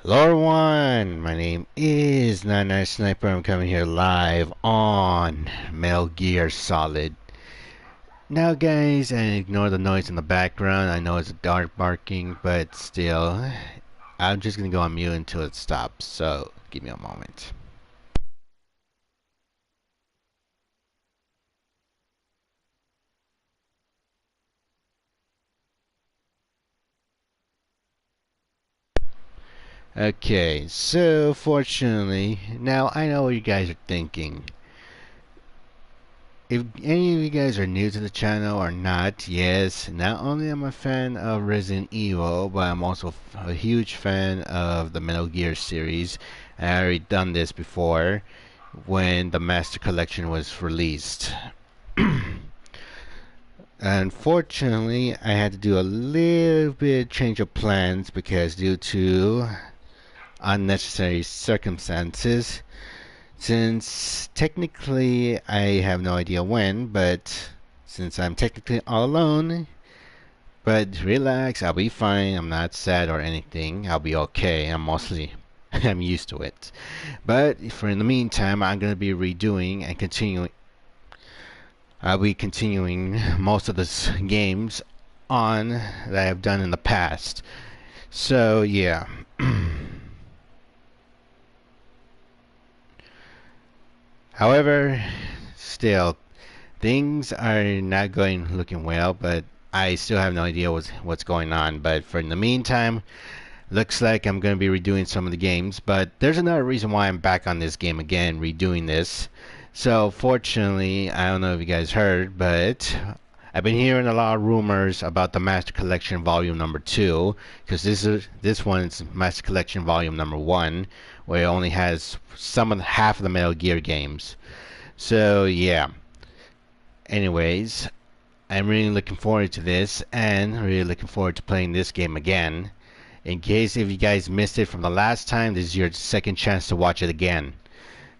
Hello everyone, my name is Nine Sniper. I'm coming here live on Metal Gear Solid. Now guys, and ignore the noise in the background. I know it's a dog barking, but still, I'm just gonna go on mute until it stops, so give me a moment. Okay, so fortunately, now I know what you guys are thinking. If any of you guys are new to the channel or not, yes, not only am I a fan of Resident Evil, but I'm also a huge fan of the Metal Gear series. I already done this before when the Master Collection was released. Unfortunately, I had to do a little bit change of plans because due to unnecessary circumstances. Since technically I have no idea when, but since I'm technically all alone, but relax, I'll be fine. I'm not sad or anything. I'll be okay. I'm used to it. But for in the meantime, I'm gonna be redoing and continuing. I'll be continuing most of the games on that I've done in the past. So yeah. However, still, things are not looking well, but I still have no idea what's going on. But for in the meantime, looks like I'm going to be redoing some of the games. But there's another reason why I'm back on this game again, redoing this. So fortunately, I don't know if you guys heard, but I've been hearing a lot of rumors about the Master Collection Vol.2, because this one's Master Collection Vol.1, where it only has half of the Metal Gear games. So yeah. Anyways, I'm really looking forward to this and really looking forward to playing this game again. In case if you guys missed it from the last time, this is your second chance to watch it again.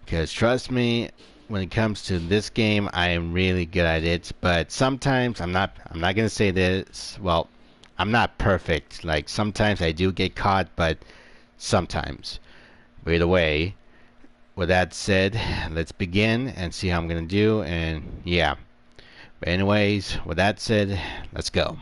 Because trust me, when it comes to this game, I am really good at it. But sometimes I'm not gonna say this. Well, I'm not perfect. Like sometimes I do get caught, but sometimes. By the way, with that said, let's begin and see how I'm gonna do. And yeah. But anyways, with that said, let's go.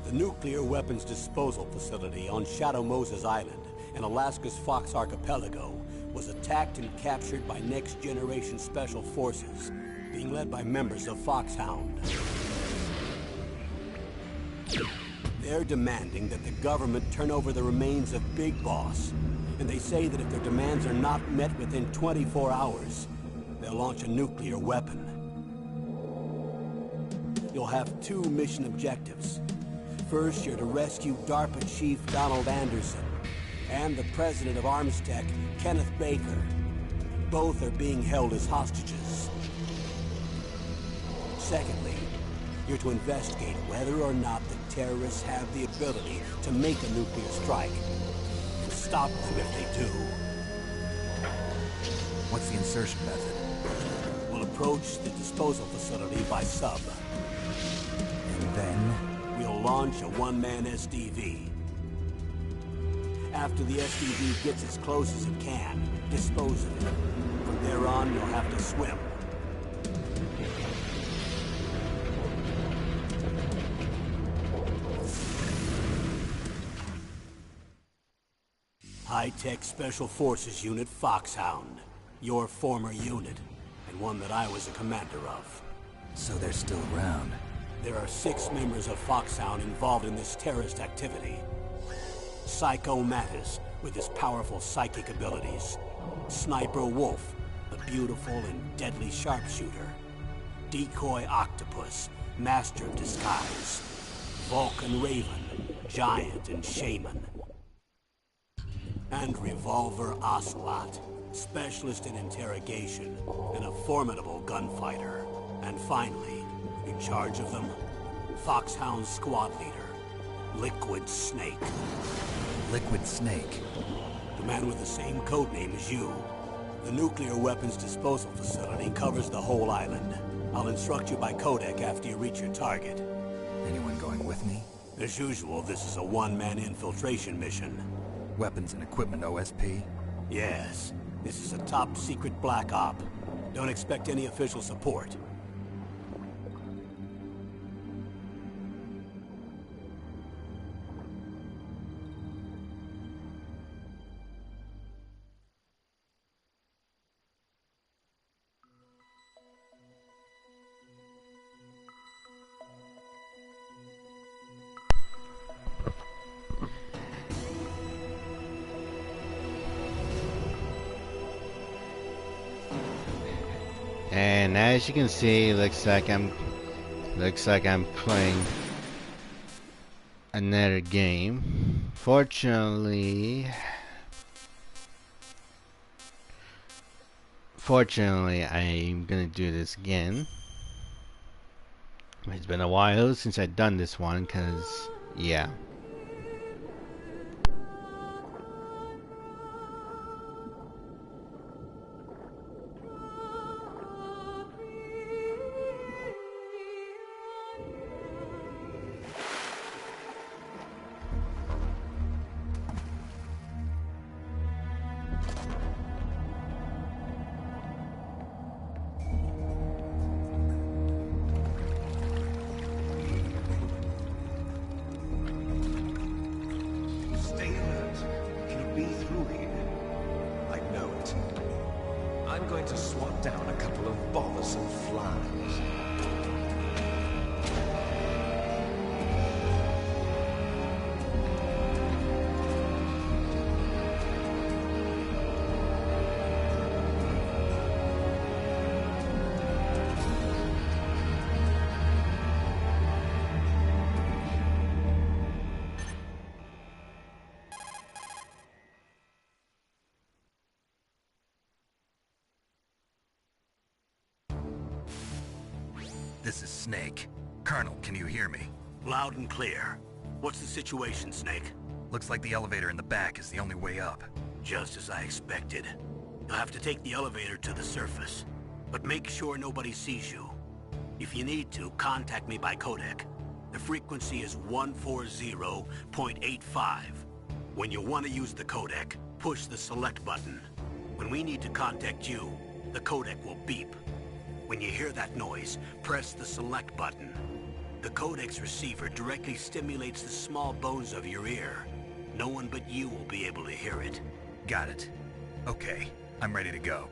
The nuclear weapons disposal facility on Shadow Moses Island in Alaska's Fox Archipelago was attacked and captured by next-generation special forces, being led by members of Foxhound. They're demanding that the government turn over the remains of Big Boss, and they say that if their demands are not met within 24 hours, they'll launch a nuclear weapon. You'll have two mission objectives. First, you're to rescue DARPA Chief Donald Anderson and the President of Armstech, Kenneth Baker. Both are being held as hostages. Secondly, you're to investigate whether or not the terrorists have the ability to make a nuclear strike. And stop them if they do. What's the insertion method? We'll approach the disposal facility by sub. And then? We'll launch a one-man SDV. After the SDV gets as close as it can, dispose of it. From there on, you'll have to swim. High-Tech Special Forces Unit Foxhound. Your former unit, and one that I was a commander of. So they're still around. There are 6 members of Foxhound involved in this terrorist activity. Psycho Mattis, with his powerful psychic abilities. Sniper Wolf, the beautiful and deadly sharpshooter. Decoy Octopus, master of disguise. Vulcan Raven, giant and shaman. And Revolver Ocelot, specialist in interrogation and a formidable gunfighter. And finally, in charge of them, Foxhound's squad leader, Liquid Snake. Liquid Snake? The man with the same codename as you. The nuclear weapons disposal facility covers the whole island. I'll instruct you by codec after you reach your target. Anyone going with me? As usual, this is a one-man infiltration mission. Weapons and equipment OSP? Yes. This is a top-secret black op. Don't expect any official support. And as you can see, looks like I'm playing another game. Fortunately, I'm gonna do this again. It's been a while since I've done this one, cause yeah. I'm going to swat down a couple of bothersome flies. This is Snake. Colonel, can you hear me? Loud and clear. What's the situation, Snake? Looks like the elevator in the back is the only way up. Just as I expected. You'll have to take the elevator to the surface. But make sure nobody sees you. If you need to, contact me by codec. The frequency is 140.85. When you want to use the codec, push the select button. When we need to contact you, the codec will beep. When you hear that noise, press the select button. The codec's receiver directly stimulates the small bones of your ear. No one but you will be able to hear it. Got it. Okay, I'm ready to go.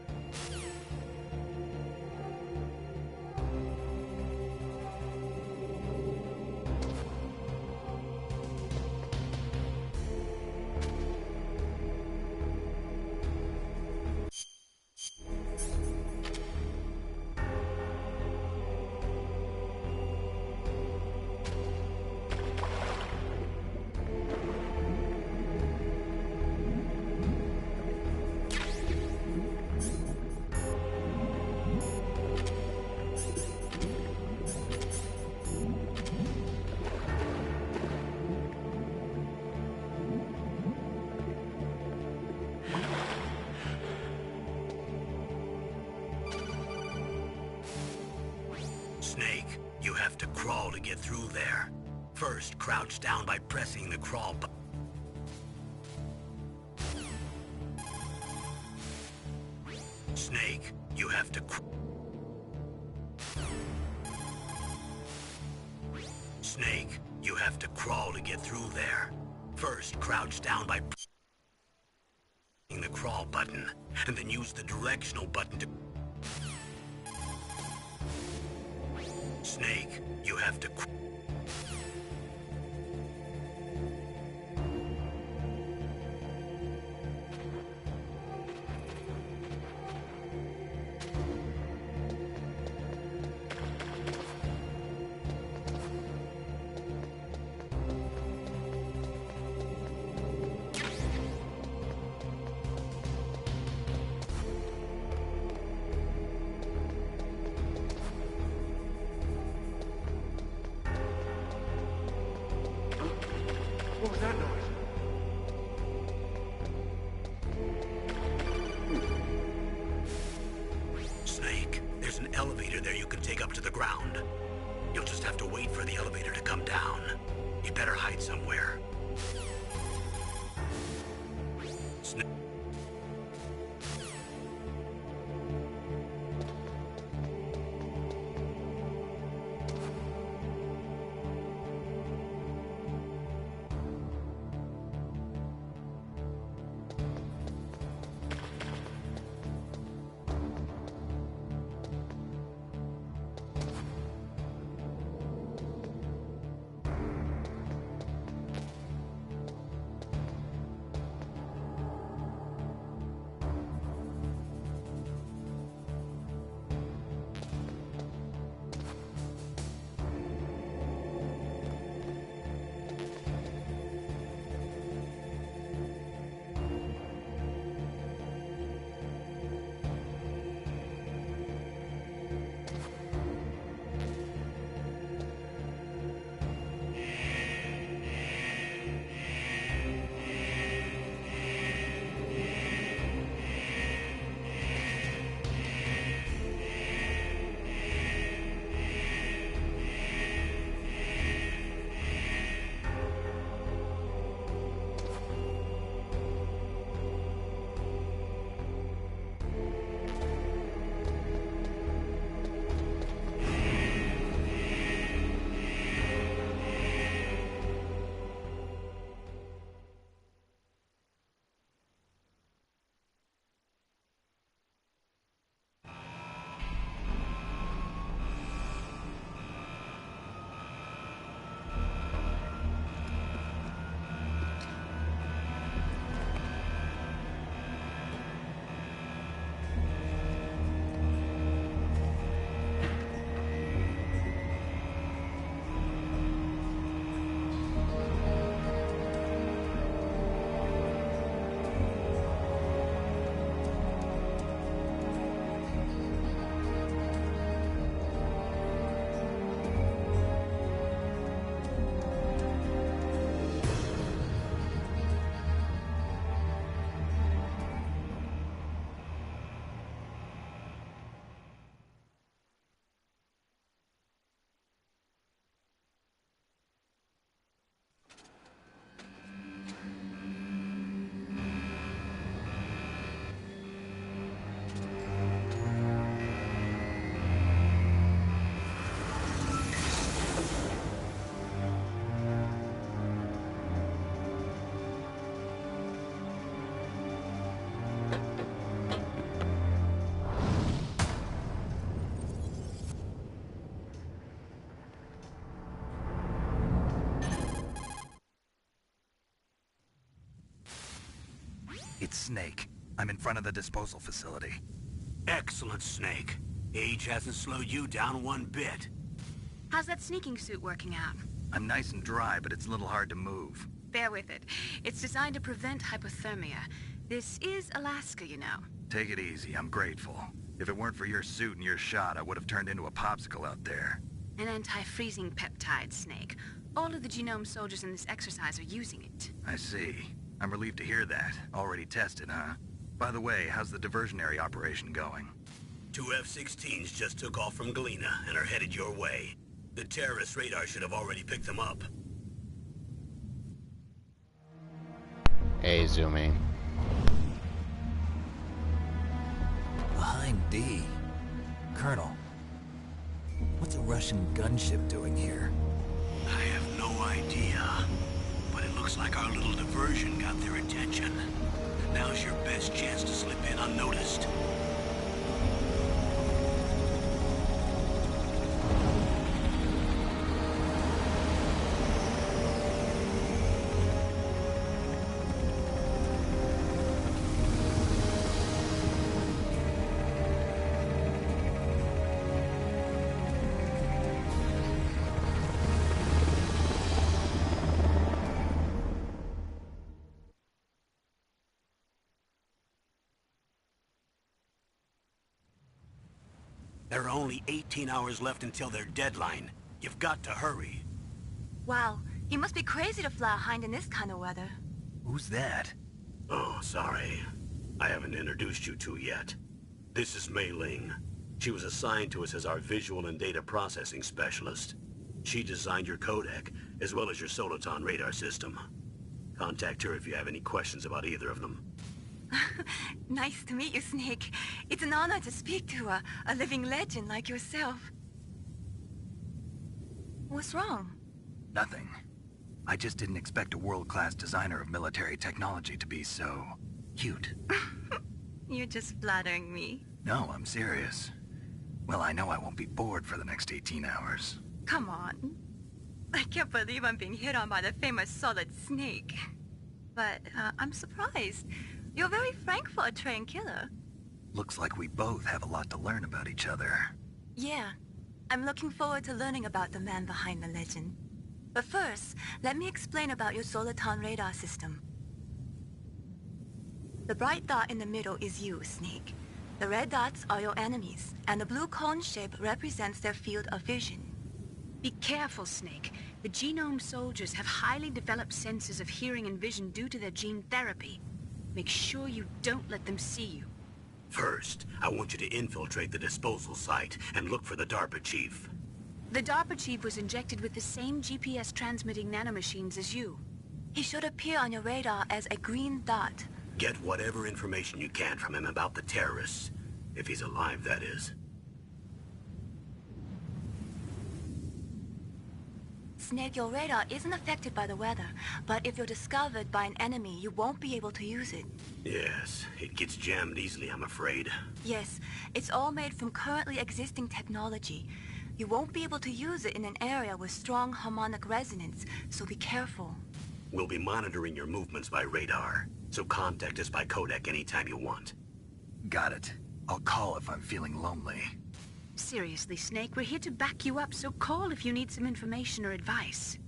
crawl to get through there. First, crouch down by pressing the crawl button. Snake, you have to Snake, you have to crawl to get through there. First, crouch down by pressing the crawl button, and then use the directional button to... Snake, you have to... What was that noise? Snake, there's an elevator there you can take up to the ground. You'll just have to wait for the elevator to come down. You better hide somewhere. Snake. It's Snake. I'm in front of the disposal facility. Excellent, Snake. Age hasn't slowed you down one bit. How's that sneaking suit working out? I'm nice and dry, but it's a little hard to move. Bear with it. It's designed to prevent hypothermia. This is Alaska, you know. Take it easy, I'm grateful. If it weren't for your suit and your shot, I would have turned into a popsicle out there. An anti-freezing peptide, Snake. All of the genome soldiers in this exercise are using it. I see. I'm relieved to hear that. Already tested, huh? By the way, how's the diversionary operation going? 2 F-16s just took off from Galena and are headed your way. The terrorist radar should have already picked them up. Hey, zooming. Behind D. Colonel, what's a Russian gunship doing here? I have no idea. But it looks like our little diversion got their attention. Now's your best chance to slip in unnoticed. There are only 18 hours left until their deadline. You've got to hurry. Wow, you must be crazy to fly a hind in this kind of weather. Who's that? Oh, sorry. I haven't introduced you to yet. This is Mei Ling. She was assigned to us as our visual and data processing specialist. She designed your codec, as well as your Soliton radar system. Contact her if you have any questions about either of them. Nice to meet you, Snake. It's an honor to speak to a living legend like yourself. What's wrong? Nothing. I just didn't expect a world-class designer of military technology to be so... cute. You're just flattering me. No, I'm serious. Well, I know I won't be bored for the next 18 hours. Come on. I can't believe I'm being hit on by the famous Solid Snake. But I'm surprised. You're very frank for a trained killer. Looks like we both have a lot to learn about each other. Yeah. I'm looking forward to learning about the man behind the legend. But first, let me explain about your Soliton radar system. The bright dot in the middle is you, Snake. The red dots are your enemies, and the blue cone shape represents their field of vision. Be careful, Snake. The genome soldiers have highly developed senses of hearing and vision due to their gene therapy. Make sure you don't let them see you. First, I want you to infiltrate the disposal site and look for the DARPA chief. The DARPA chief was injected with the same GPS transmitting nanomachines as you. He should appear on your radar as a green dot. Get whatever information you can from him about the terrorists. If he's alive, that is. Snake, your radar isn't affected by the weather, but if you're discovered by an enemy, you won't be able to use it. Yes, it gets jammed easily, I'm afraid. Yes, it's all made from currently existing technology. You won't be able to use it in an area with strong harmonic resonance, so be careful. We'll be monitoring your movements by radar, so contact us by codec anytime you want. Got it. I'll call if I'm feeling lonely. Seriously, Snake, we're here to back you up, so call if you need some information or advice.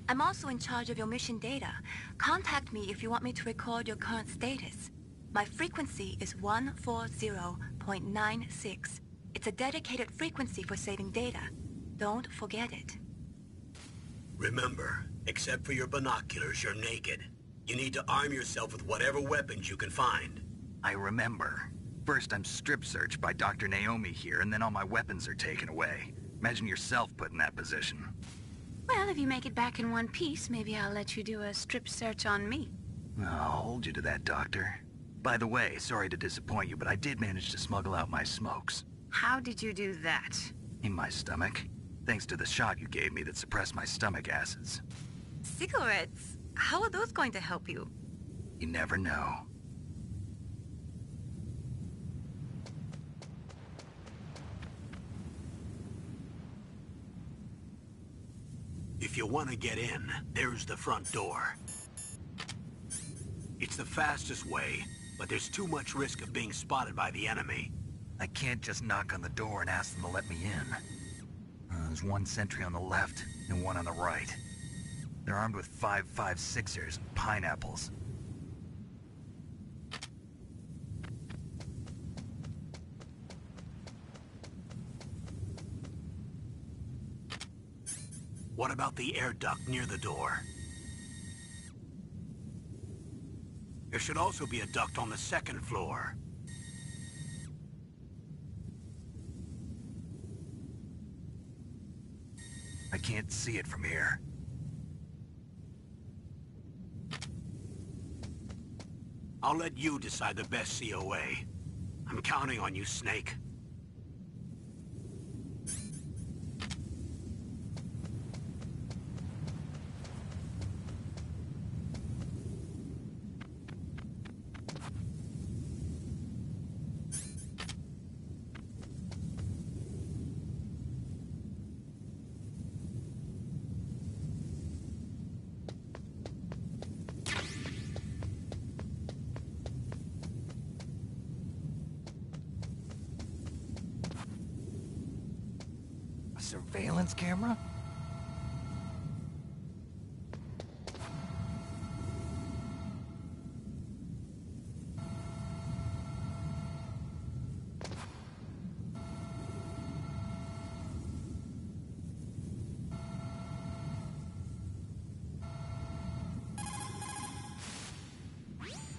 I'm also in charge of your mission data. Contact me if you want me to record your current status. My frequency is 140.96. It's a dedicated frequency for saving data. Don't forget it. Remember, except for your binoculars, you're naked. You need to arm yourself with whatever weapons you can find. I remember. First I'm strip searched by Dr. Naomi here, and then all my weapons are taken away. Imagine yourself put in that position. Well, if you make it back in one piece, maybe I'll let you do a strip search on me. I'll hold you to that, Doctor. By the way, sorry to disappoint you, but I did manage to smuggle out my smokes. How did you do that? In my stomach. Thanks to the shot you gave me that suppressed my stomach acids. Cigarettes? How are those going to help you? You never know. If you want to get in, there's the front door. It's the fastest way, but there's too much risk of being spotted by the enemy. I can't just knock on the door and ask them to let me in. There's one sentry on the left and one on the right. They're armed with 5.56ers and pineapples. What about the air duct near the door? There should also be a duct on the second floor. I can't see it from here. I'll let you decide the best COA. I'm counting on you, Snake. A surveillance camera?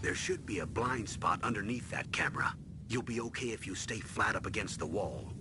There should be a blind spot underneath that camera. You'll be okay if you stay flat up against the wall.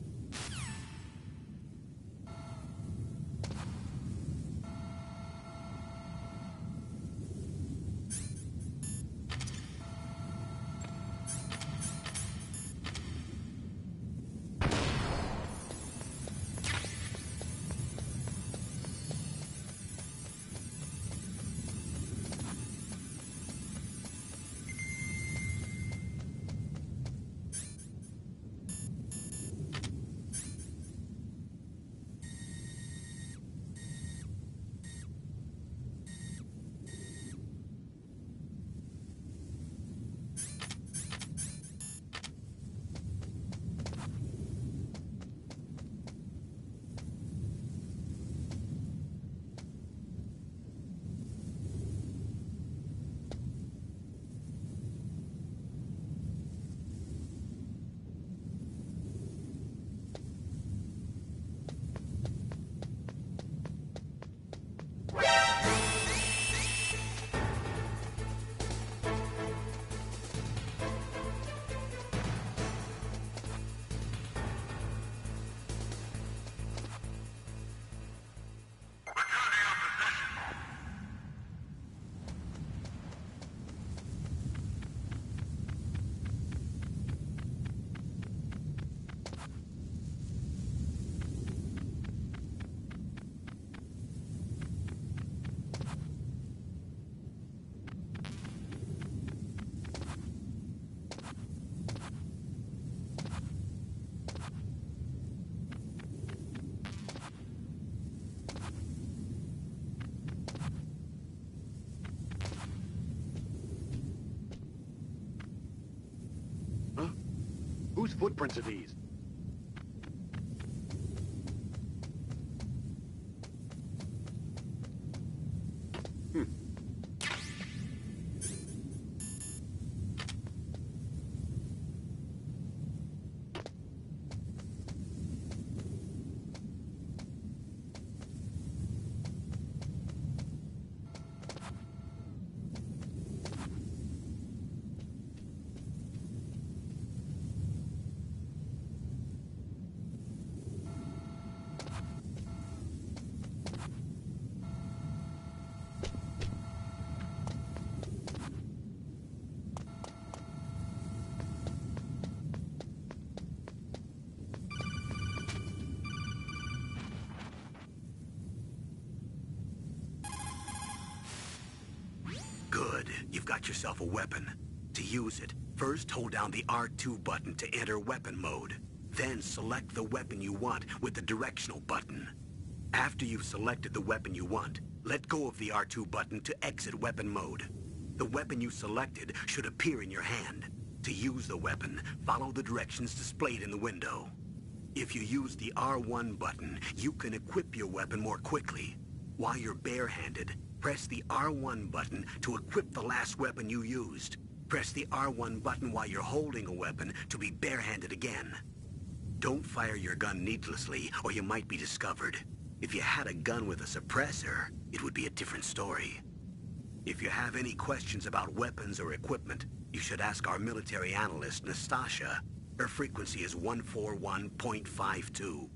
Whose footprints are these? Good. You've got yourself a weapon. To use it, first hold down the R2 button to enter weapon mode. Then select the weapon you want with the directional button. After you've selected the weapon you want, let go of the R2 button to exit weapon mode. The weapon you selected should appear in your hand. To use the weapon, follow the directions displayed in the window. If you use the R1 button, you can equip your weapon more quickly. While you're barehanded, press the R1 button to equip the last weapon you used. Press the R1 button while you're holding a weapon to be barehanded again. Don't fire your gun needlessly, or you might be discovered. If you had a gun with a suppressor, it would be a different story. If you have any questions about weapons or equipment, you should ask our military analyst, Nastasha. Her frequency is 141.52.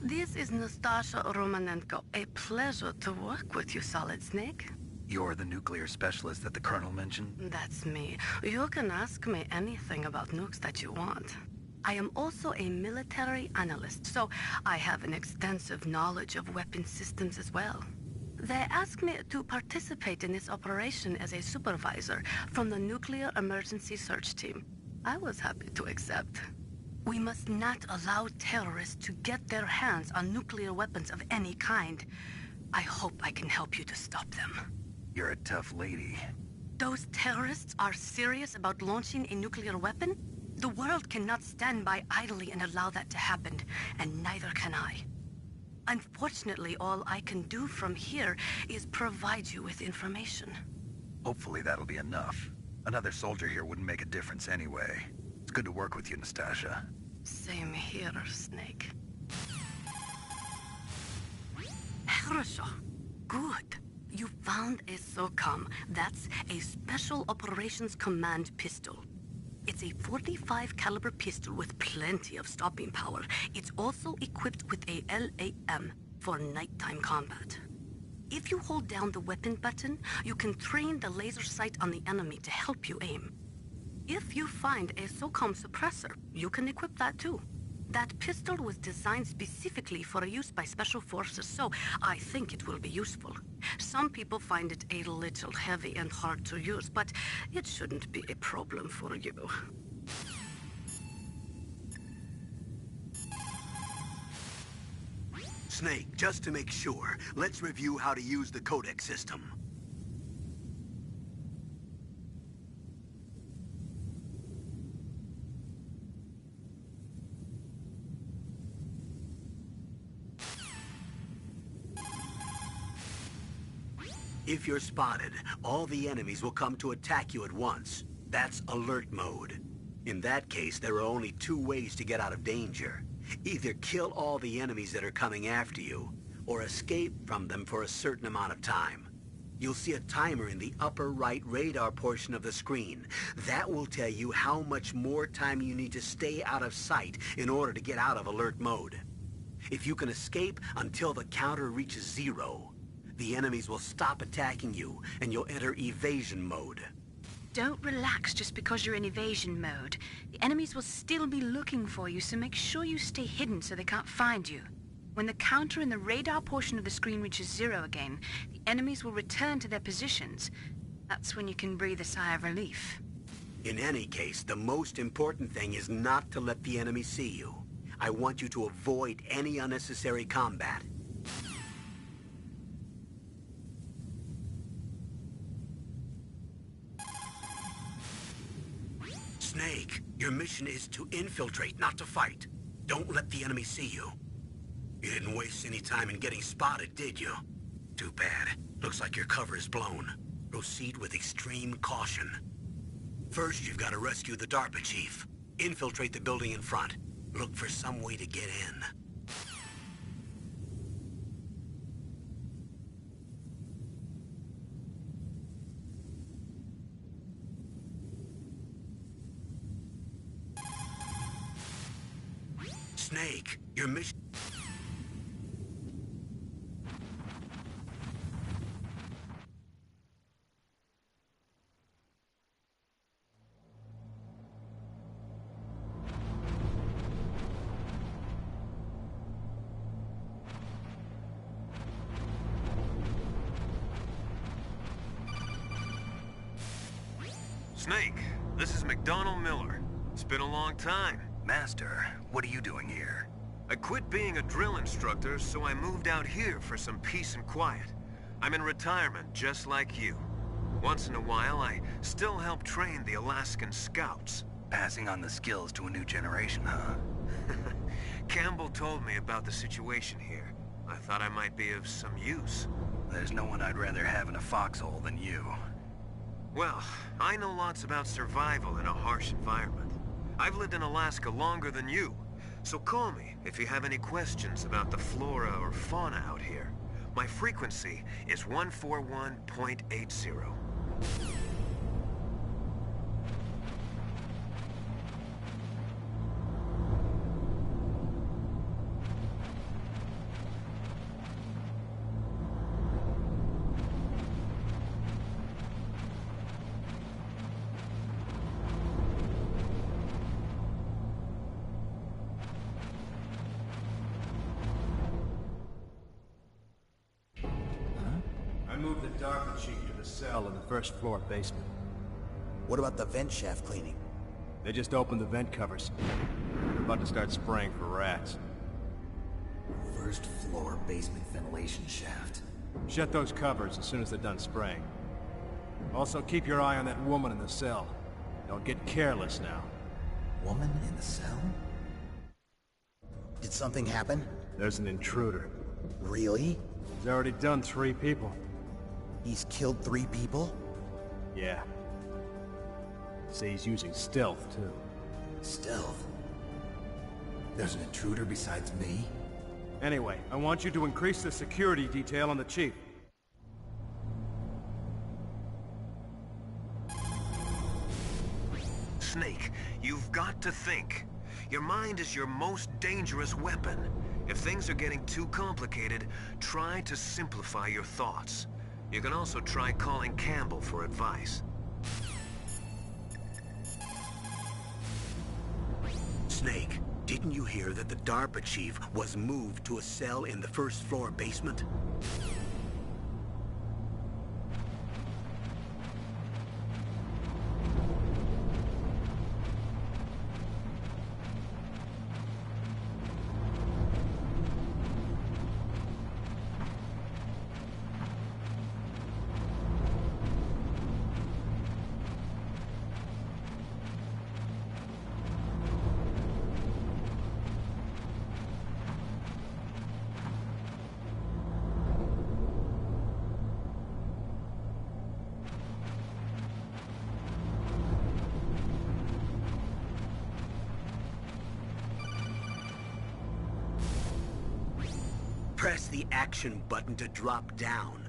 This is Nastasha Romanenko. A pleasure to work with you, Solid Snake. You're the nuclear specialist that the Colonel mentioned? That's me. You can ask me anything about nukes that you want. I am also a military analyst, so I have an extensive knowledge of weapon systems as well. They asked me to participate in this operation as a supervisor from the Nuclear Emergency Search Team. I was happy to accept. We must not allow terrorists to get their hands on nuclear weapons of any kind. I hope I can help you to stop them. You're a tough lady. Those terrorists are serious about launching a nuclear weapon? The world cannot stand by idly and allow that to happen, and neither can I. Unfortunately, all I can do from here is provide you with information. Hopefully that'll be enough. Another soldier here wouldn't make a difference anyway. It's good to work with you, Nastasha. Same here, Snake. Хорошо. Good. You found a SOCOM. That's a Special Operations Command pistol. It's a .45 caliber pistol with plenty of stopping power. It's also equipped with a LAM for nighttime combat. If you hold down the weapon button, you can train the laser sight on the enemy to help you aim. If you find a SOCOM suppressor, you can equip that too. That pistol was designed specifically for use by special forces, so I think it will be useful. Some people find it a little heavy and hard to use, but it shouldn't be a problem for you. Snake, just to make sure, let's review how to use the codec system. If you're spotted, all the enemies will come to attack you at once. That's alert mode. In that case, there are only two ways to get out of danger. Either kill all the enemies that are coming after you, or escape from them for a certain amount of time. You'll see a timer in the upper right radar portion of the screen. That will tell you how much more time you need to stay out of sight in order to get out of alert mode. If you can escape until the counter reaches 0, the enemies will stop attacking you, and you'll enter evasion mode. Don't relax just because you're in evasion mode. The enemies will still be looking for you, so make sure you stay hidden so they can't find you. When the counter in the radar portion of the screen reaches 0 again, the enemies will return to their positions. That's when you can breathe a sigh of relief. In any case, the most important thing is not to let the enemy see you. I want you to avoid any unnecessary combat. Snake, your mission is to infiltrate, not to fight. Don't let the enemy see you. You didn't waste any time in getting spotted, did you? Too bad. Looks like your cover is blown. Proceed with extreme caution. First, you've got to rescue the DARPA chief. Infiltrate the building in front. Look for some way to get in. Snake, your mission... Snake, this is McDonald Miller. It's been a long time. Master, what are you doing here? I quit being a drill instructor, so I moved out here for some peace and quiet. I'm in retirement, just like you. Once in a while, I still help train the Alaskan Scouts. Passing on the skills to a new generation, huh? Campbell told me about the situation here. I thought I might be of some use. There's no one I'd rather have in a foxhole than you. Well, I know lots about survival in a harsh environment. I've lived in Alaska longer than you, so call me if you have any questions about the flora or fauna out here. My frequency is 141.80. moved the DARPA chief to the cell in the first floor basement. What about the vent shaft cleaning? They just opened the vent covers. They're about to start spraying for rats. First floor basement ventilation shaft. Shut those covers as soon as they're done spraying. Also, keep your eye on that woman in the cell. Don't get careless now. Woman in the cell? Did something happen? There's an intruder. Really? He's already done 3 people. He's killed 3 people? Yeah. Say he's using stealth, too. Stealth? There's an intruder besides me? Anyway, I want you to increase the security detail on the chief. Snake, you've got to think. Your mind is your most dangerous weapon. If things are getting too complicated, try to simplify your thoughts. You can also try calling Campbell for advice. Snake, didn't you hear that the DARPA chief was moved to a cell in the first floor basement? Press the action button to drop down.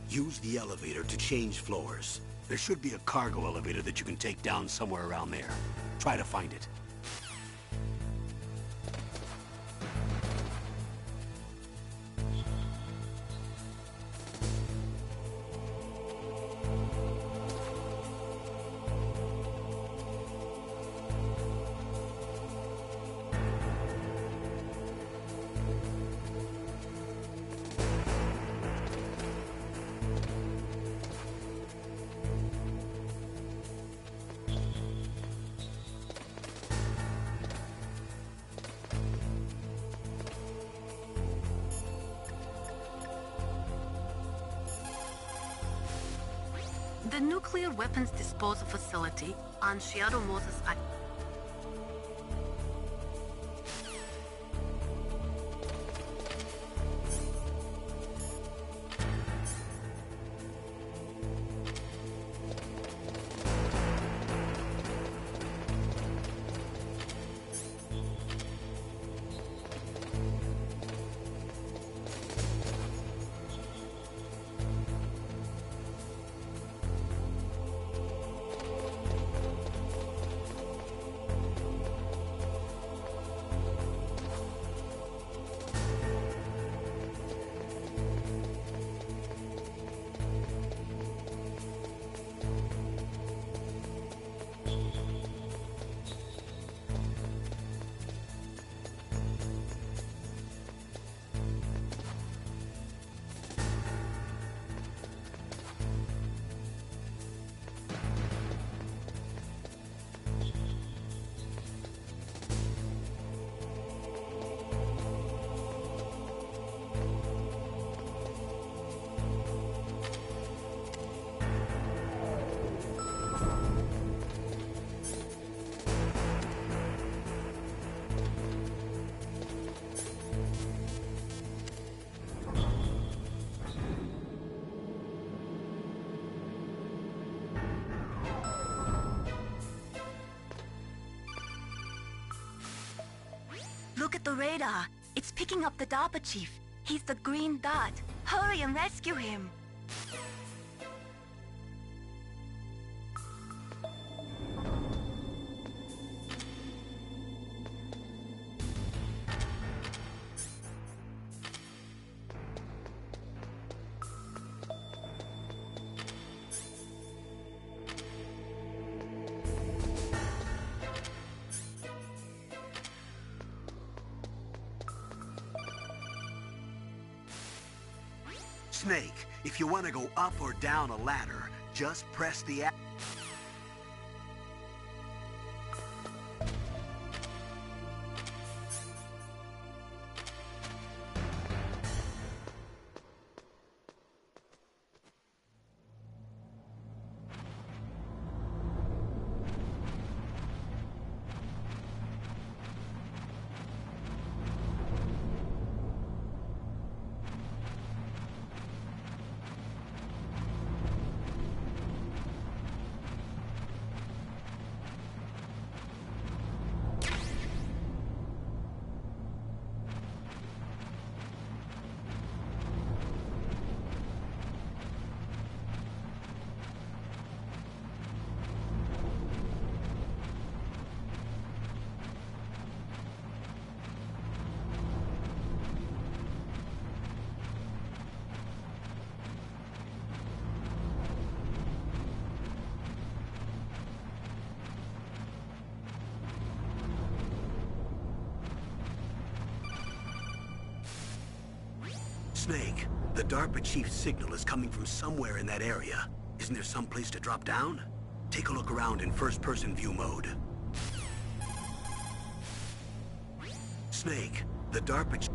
Use the elevator to change floors. There should be a cargo elevator that you can take down somewhere around there. Try to find it. The nuclear weapons disposal facility on Shadow Moses Island. Look at the radar. It's picking up the DARPA chief. He's the green dot. Hurry and rescue him. Snake, if you want to go up or down a ladder, just press the... Snake, the DARPA chief's signal is coming from somewhere in that area. Isn't there some place to drop down? Take a look around in first-person view mode. Snake, the DARPA...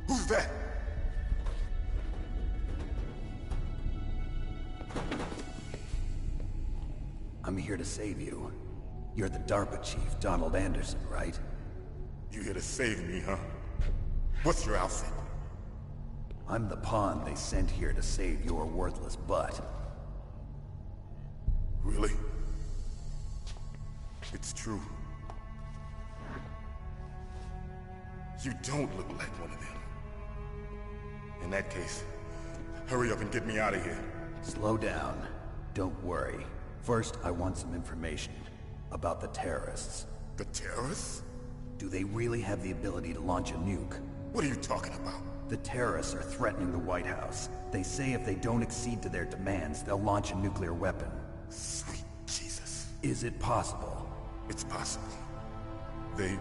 Who's that? I'm here to save you. You're the DARPA chief, Donald Anderson, right? You here to save me, huh? What's your outfit? I'm the pawn they sent here to save your worthless butt. Really? It's true. You don't look like one of them. In that case, hurry up and get me out of here. Slow down. Don't worry. First, I want some information about the terrorists. The terrorists? Do they really have the ability to launch a nuke? What are you talking about? The terrorists are threatening the White House. They say if they don't accede to their demands, they'll launch a nuclear weapon. Sweet Jesus. Is it possible? It's possible. They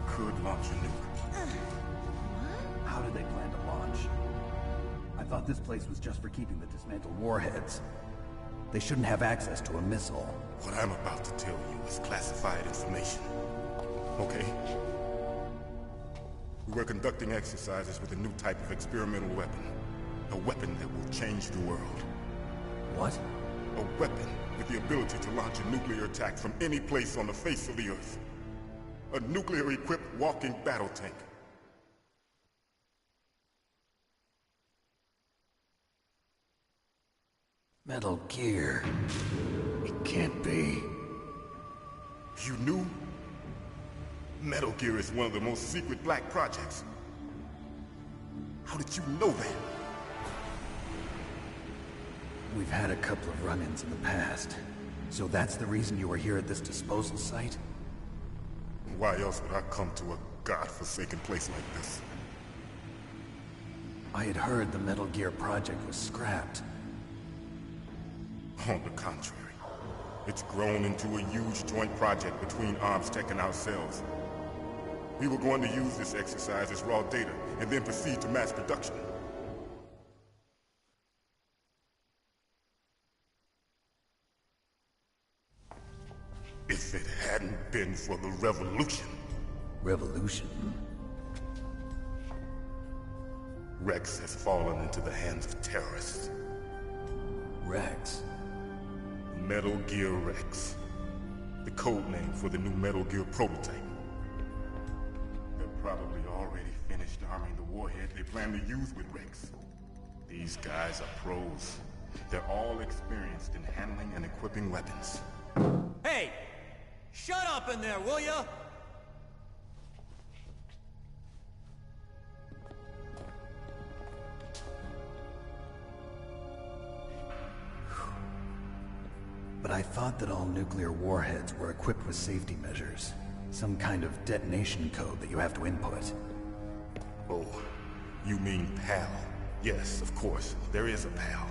could launch a nuke. How do they plan to launch? I thought this place was just for keeping the dismantled warheads. They shouldn't have access to a missile. What I'm about to tell you is classified information. Okay? We were conducting exercises with a new type of experimental weapon. A weapon that will change the world. What? A weapon with the ability to launch a nuclear attack from any place on the face of the Earth. A nuclear-equipped walking battle tank. Metal Gear. It can't be. You knew? Metal Gear is one of the most secret black projects. How did you know that? We've had a couple of run-ins in the past. So that's the reason you were here at this disposal site? Why else would I come to a god-forsaken place like this? I had heard the Metal Gear project was scrapped. On the contrary, it's grown into a huge joint project between ArmsTech and ourselves. We were going to use this exercise as raw data, and then proceed to mass production. If it hadn't been for the revolution... Revolution? Rex has fallen into the hands of terrorists. Rex? Metal Gear Rex. The code name for the new Metal Gear prototype. They're probably already finished arming the warhead they plan to use with Rex. These guys are pros. They're all experienced in handling and equipping weapons. Hey! Shut up in there, will ya? But I thought that all nuclear warheads were equipped with safety measures. Some kind of detonation code that you have to input. Oh, you mean PAL? Yes, of course, there is a PAL.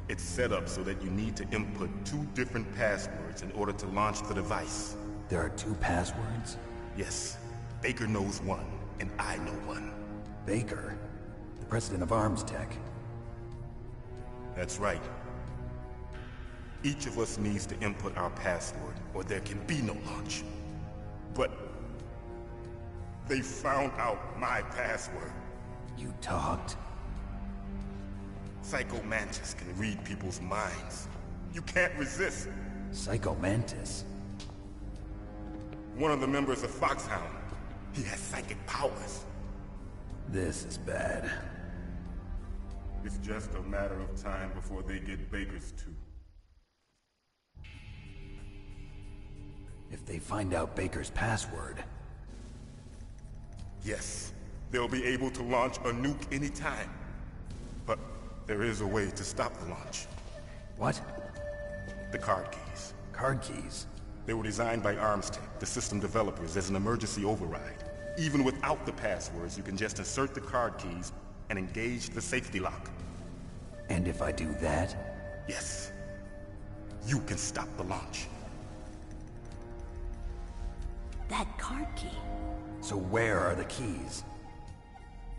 It's set up so that you need to input 2 different passwords in order to launch the device. There are 2 passwords? Yes. Baker knows one, and I know one. Baker? The president of ArmsTech? That's right. Each of us needs to input our password, or there can be no launch. But... they found out my password. You talked? Psycho Mantis can read people's minds. You can't resist. Psycho Mantis? One of the members of Foxhound. He has psychic powers. This is bad. It's just a matter of time before they get Baker's too. If they find out Baker's password... Yes, they'll be able to launch a nuke anytime. But there is a way to stop the launch. What? The card keys. Card keys? They were designed by ArmsTech, the system developers, as an emergency override. Even without the passwords, you can just insert the card keys and engage the safety lock. And if I do that? Yes. You can stop the launch. That card key. So where are the keys?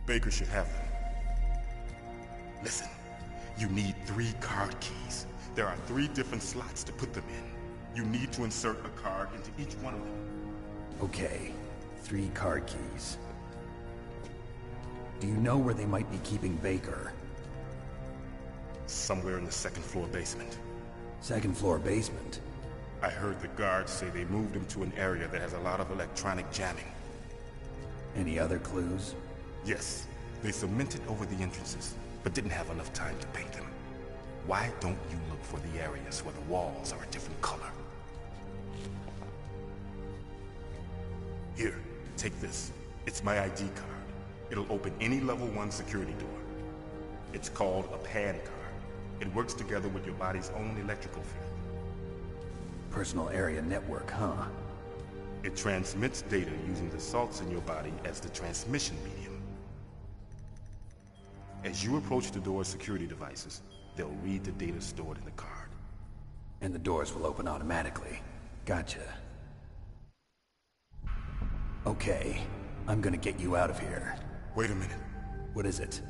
Baker should have them. Listen, you need 3 card keys. There are 3 different slots to put them in. You need to insert a card into each one of them. Okay, 3 card keys. Do you know where they might be keeping Baker? Somewhere in the 2nd floor basement. 2nd floor basement? I heard the guards say they moved him to an area that has a lot of electronic jamming. Any other clues? Yes. They cemented over the entrances, but didn't have enough time to paint them. Why don't you look for the areas where the walls are a different color? Here, take this. It's my ID card. It'll open any level 1 security door. It's called a PAN card. It works together with your body's own electrical field. Personal area network, huh? It transmits data using the salts in your body as the transmission medium. As you approach the door's security devices, they'll read the data stored in the card. And the doors will open automatically. Gotcha. Okay, I'm gonna get you out of here. Wait a minute. What is it?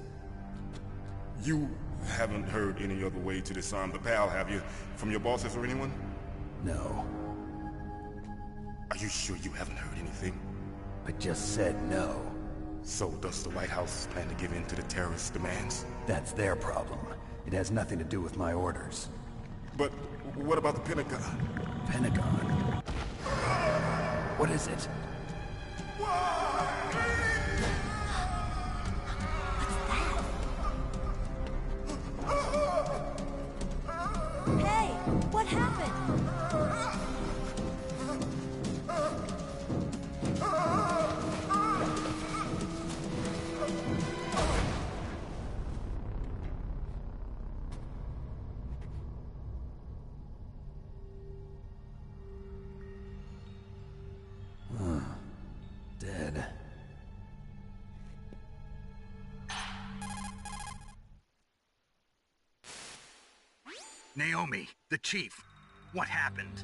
You Haven't heard any other way to disarm the PAL, have you? From your bosses or anyone? No. Are you sure you haven't heard anything? I just said no. So does the White House plan to give in to the terrorist demands? That's their problem. It has nothing to do with my orders. But what about the Pentagon? Pentagon? What is it? Hey, what happened? Dead. Naomi, the chief. What happened?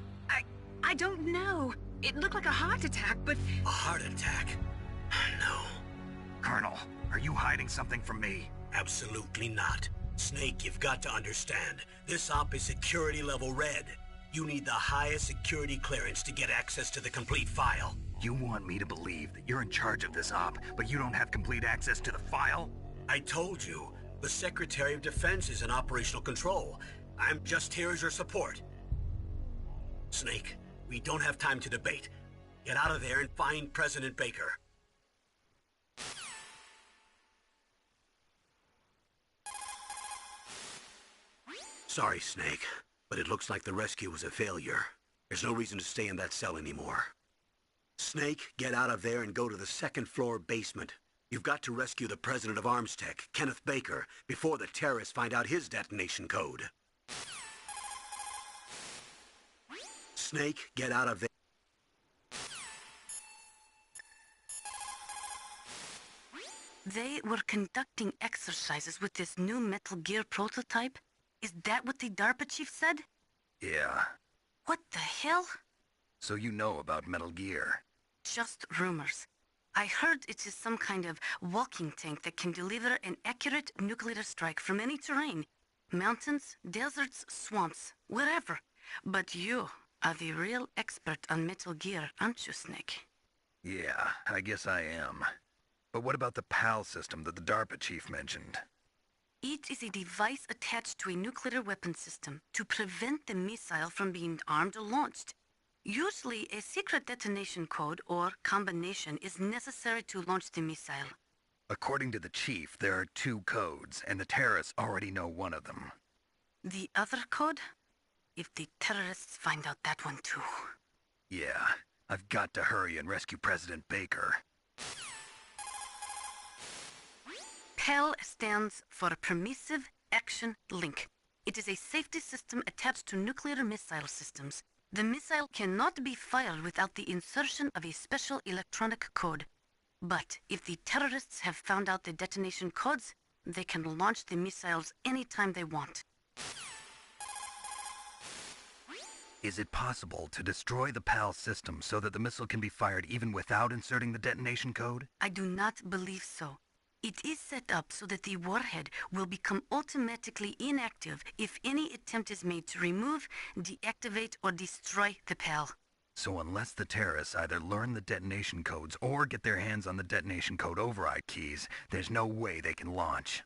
I don't know. It looked like a heart attack, but... A heart attack? No, Colonel, are you hiding something from me? absolutely not. Snake, you've got to understand. This op is security level red. You need the highest security clearance to get access to the complete file. You want me to believe that you're in charge of this op, but you don't have complete access to the file? I told you, the Secretary of Defense is in operational control. I'm just here as your support. Snake, we don't have time to debate. Get out of there and find President Baker. Sorry, Snake, but it looks like the rescue was a failure. There's no reason to stay in that cell anymore. Snake, get out of there and go to the second floor basement. You've got to rescue the president of Armstech, Kenneth Baker, before the terrorists find out his detonation code. Snake, get out of there. They were conducting exercises with this new Metal Gear prototype? Is that what the DARPA chief said? Yeah. What the hell? So you know about Metal Gear. Just rumors. I heard it is some kind of walking tank that can deliver an accurate nuclear strike from any terrain. Mountains, deserts, swamps, wherever. But you are the real expert on Metal Gear, aren't you, Snake? Yeah, I guess I am. But what about the PAL system that the DARPA chief mentioned? It is a device attached to a nuclear weapon system to prevent the missile from being armed or launched. Usually, a secret detonation code or combination is necessary to launch the missile. According to the chief, there are 2 codes, and the terrorists already know one of them. The other code? If the terrorists find out that one too. Yeah, I've got to hurry and rescue President Baker. PAL stands for Permissive Action Link. It is a safety system attached to nuclear missile systems. The missile cannot be fired without the insertion of a special electronic code. But if the terrorists have found out the detonation codes, they can launch the missiles anytime they want. Is it possible to destroy the PAL system so that the missile can be fired even without inserting the detonation code? I do not believe so. It is set up so that the warhead will become automatically inactive if any attempt is made to remove, deactivate, or destroy the PAL. So unless the terrorists either learn the detonation codes or get their hands on the detonation code override keys, there's no way they can launch.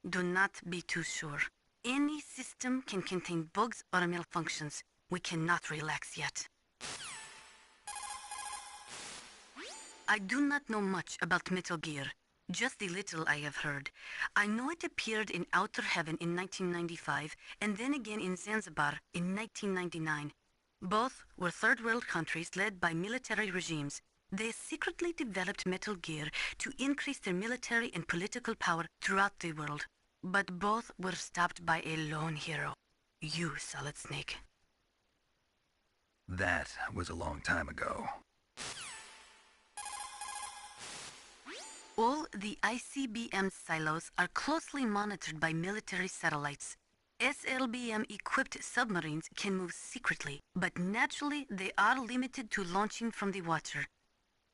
Do not be too sure. Any system can contain bugs or malfunctions. We cannot relax yet. I do not know much about Metal Gear. Just the little I have heard. I know it appeared in Outer Heaven in 1995, and then again in Zanzibar in 1999. Both were third world countries led by military regimes. They secretly developed Metal Gear to increase their military and political power throughout the world. But both were stopped by a lone hero. You, Solid Snake. That was a long time ago. All the ICBM silos are closely monitored by military satellites. SLBM-equipped submarines can move secretly, but naturally they are limited to launching from the water.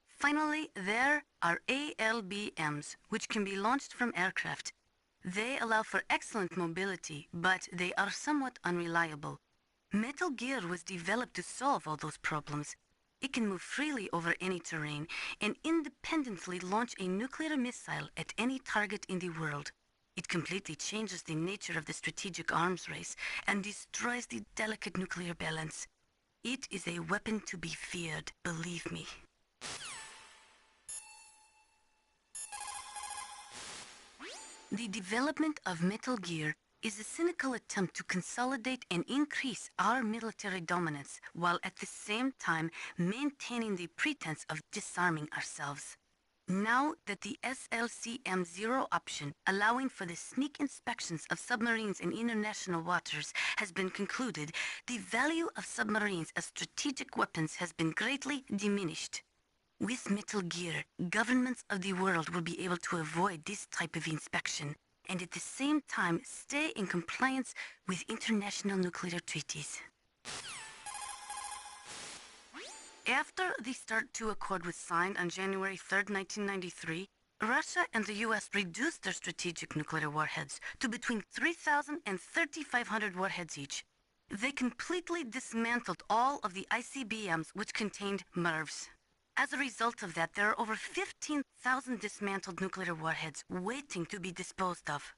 Finally, there are ALBMs, which can be launched from aircraft. They allow for excellent mobility, but they are somewhat unreliable. Metal Gear was developed to solve all those problems. It can move freely over any terrain and independently launch a nuclear missile at any target in the world. It completely changes the nature of the strategic arms race and destroys the delicate nuclear balance. It is a weapon to be feared, believe me. The development of Metal Gear is a cynical attempt to consolidate and increase our military dominance while at the same time maintaining the pretense of disarming ourselves. Now that the SLCM-0 option, allowing for the sneak inspections of submarines in international waters, has been concluded, the value of submarines as strategic weapons has been greatly diminished. With Metal Gear, governments of the world will be able to avoid this type of inspection, and at the same time stay in compliance with international nuclear treaties. After the START II Accord was signed on January 3, 1993, Russia and the US reduced their strategic nuclear warheads to between 3,000 and 3,500 warheads each. They completely dismantled all of the ICBMs which contained MIRVs. As a result of that, there are over 15,000 dismantled nuclear warheads waiting to be disposed of.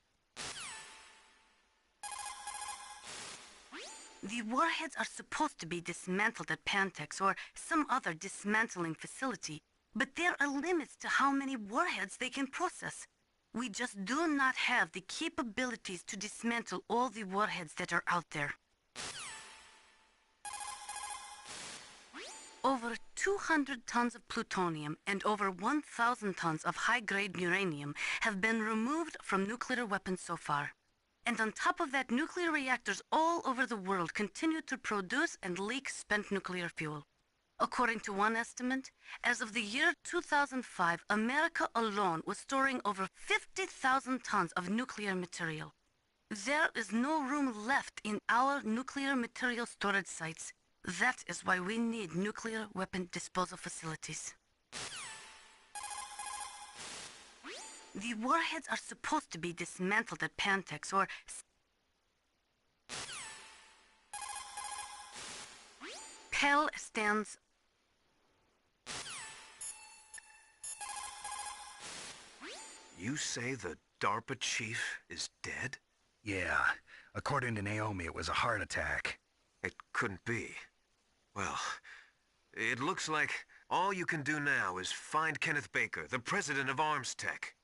The warheads are supposed to be dismantled at Pantex or some other dismantling facility, but there are limits to how many warheads they can process. We just do not have the capabilities to dismantle all the warheads that are out there. Over 200 tons of plutonium and over 1,000 tons of high-grade uranium have been removed from nuclear weapons so far. And on top of that, nuclear reactors all over the world continue to produce and leak spent nuclear fuel. According to one estimate, as of the year 2005, America alone was storing over 50,000 tons of nuclear material. There is no room left in our nuclear material storage sites. That is why we need nuclear weapon disposal facilities. The warheads are supposed to be dismantled at Pantex or... PEL stands... You say the DARPA chief is dead? Yeah. According to Naomi, it was a heart attack. It couldn't be. Well, it looks like all you can do now is find Kenneth Baker, the president of Arms Tech.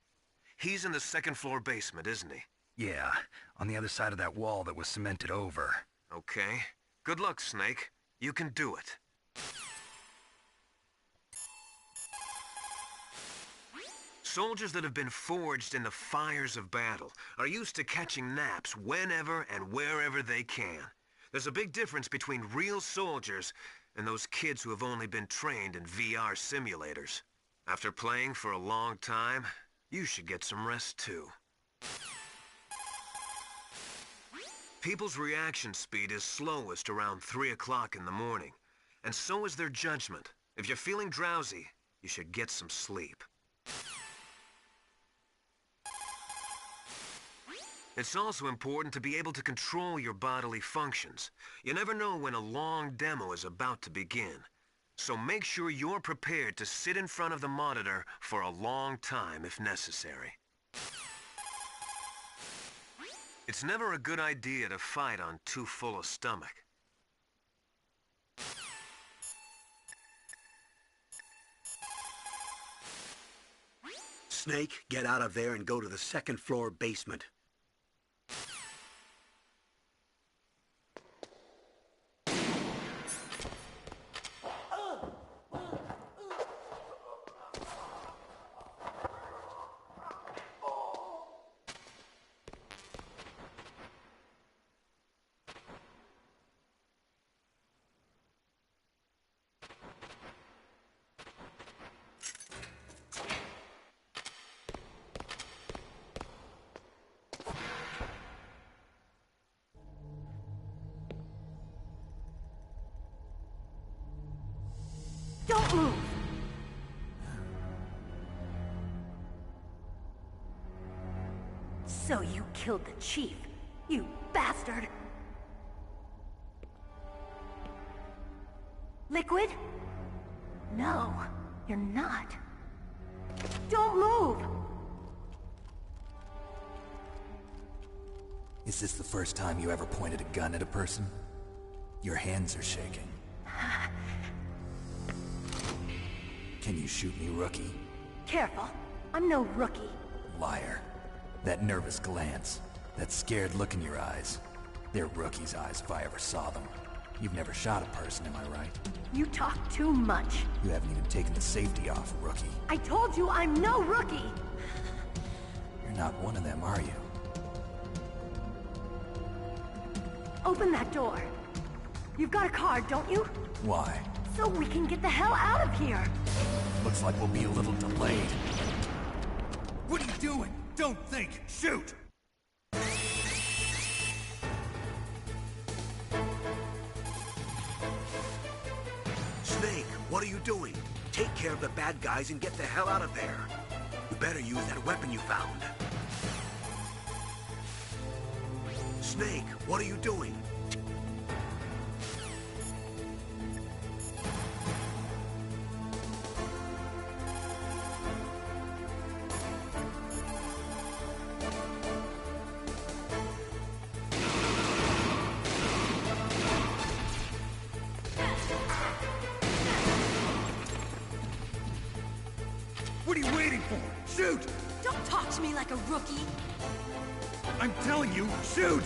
He's in the second floor basement, isn't he? Yeah, on the other side of that wall that was cemented over. Okay. Good luck, Snake. You can do it. Soldiers that have been forged in the fires of battle are used to catching naps whenever and wherever they can. There's a big difference between real soldiers and those kids who have only been trained in VR simulators. After playing for a long time, you should get some rest too. People's reaction speed is slowest around 3 o'clock in the morning, and so is their judgment. If you're feeling drowsy, you should get some sleep. It's also important to be able to control your bodily functions. You never know when a long demo is about to begin. So make sure you're prepared to sit in front of the monitor for a long time if necessary. It's never a good idea to fight on too full a stomach. Snake, get out of there and go to the second floor basement. Don't move! So you killed the chief, you bastard! Liquid? No, you're not. Don't move! Is this the first time you ever pointed a gun at a person? Your hands are shaking. Can you shoot me, rookie? Careful, I'm no rookie. Liar. That nervous glance, that scared look in your eyes. They're rookie's eyes if I ever saw them. You've never shot a person, am I right? You talk too much. You haven't even taken the safety off, rookie. I told you I'm no rookie! You're not one of them, are you? Open that door. You've got a card, don't you? Why? So we can get the hell out of here! Looks like we'll be a little delayed. What are you doing? Don't think! Shoot! Snake, what are you doing? Take care of the bad guys and get the hell out of there. You better use that weapon you found. Snake, what are you doing? What are you waiting for? Shoot! Don't talk to me like a rookie! I'm telling you, shoot!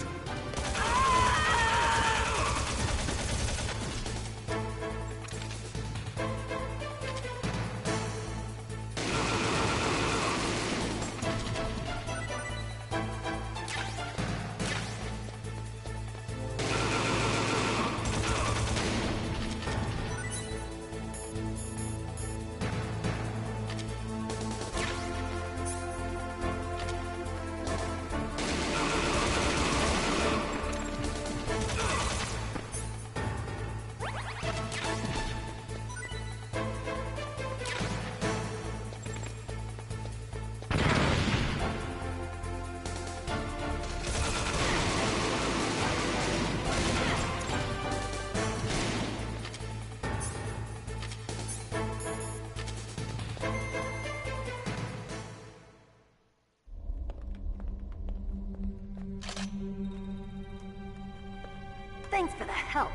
Thanks for the help.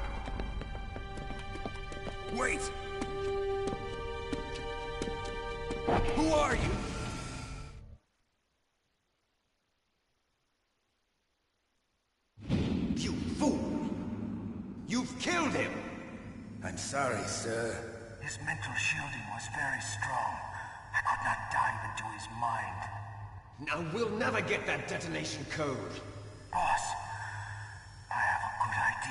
Wait! Who are you? You fool! You've killed him! I'm sorry, sir. His mental shielding was very strong. I could not dive into his mind. Now we'll never get that detonation code. Boss, I have a good idea.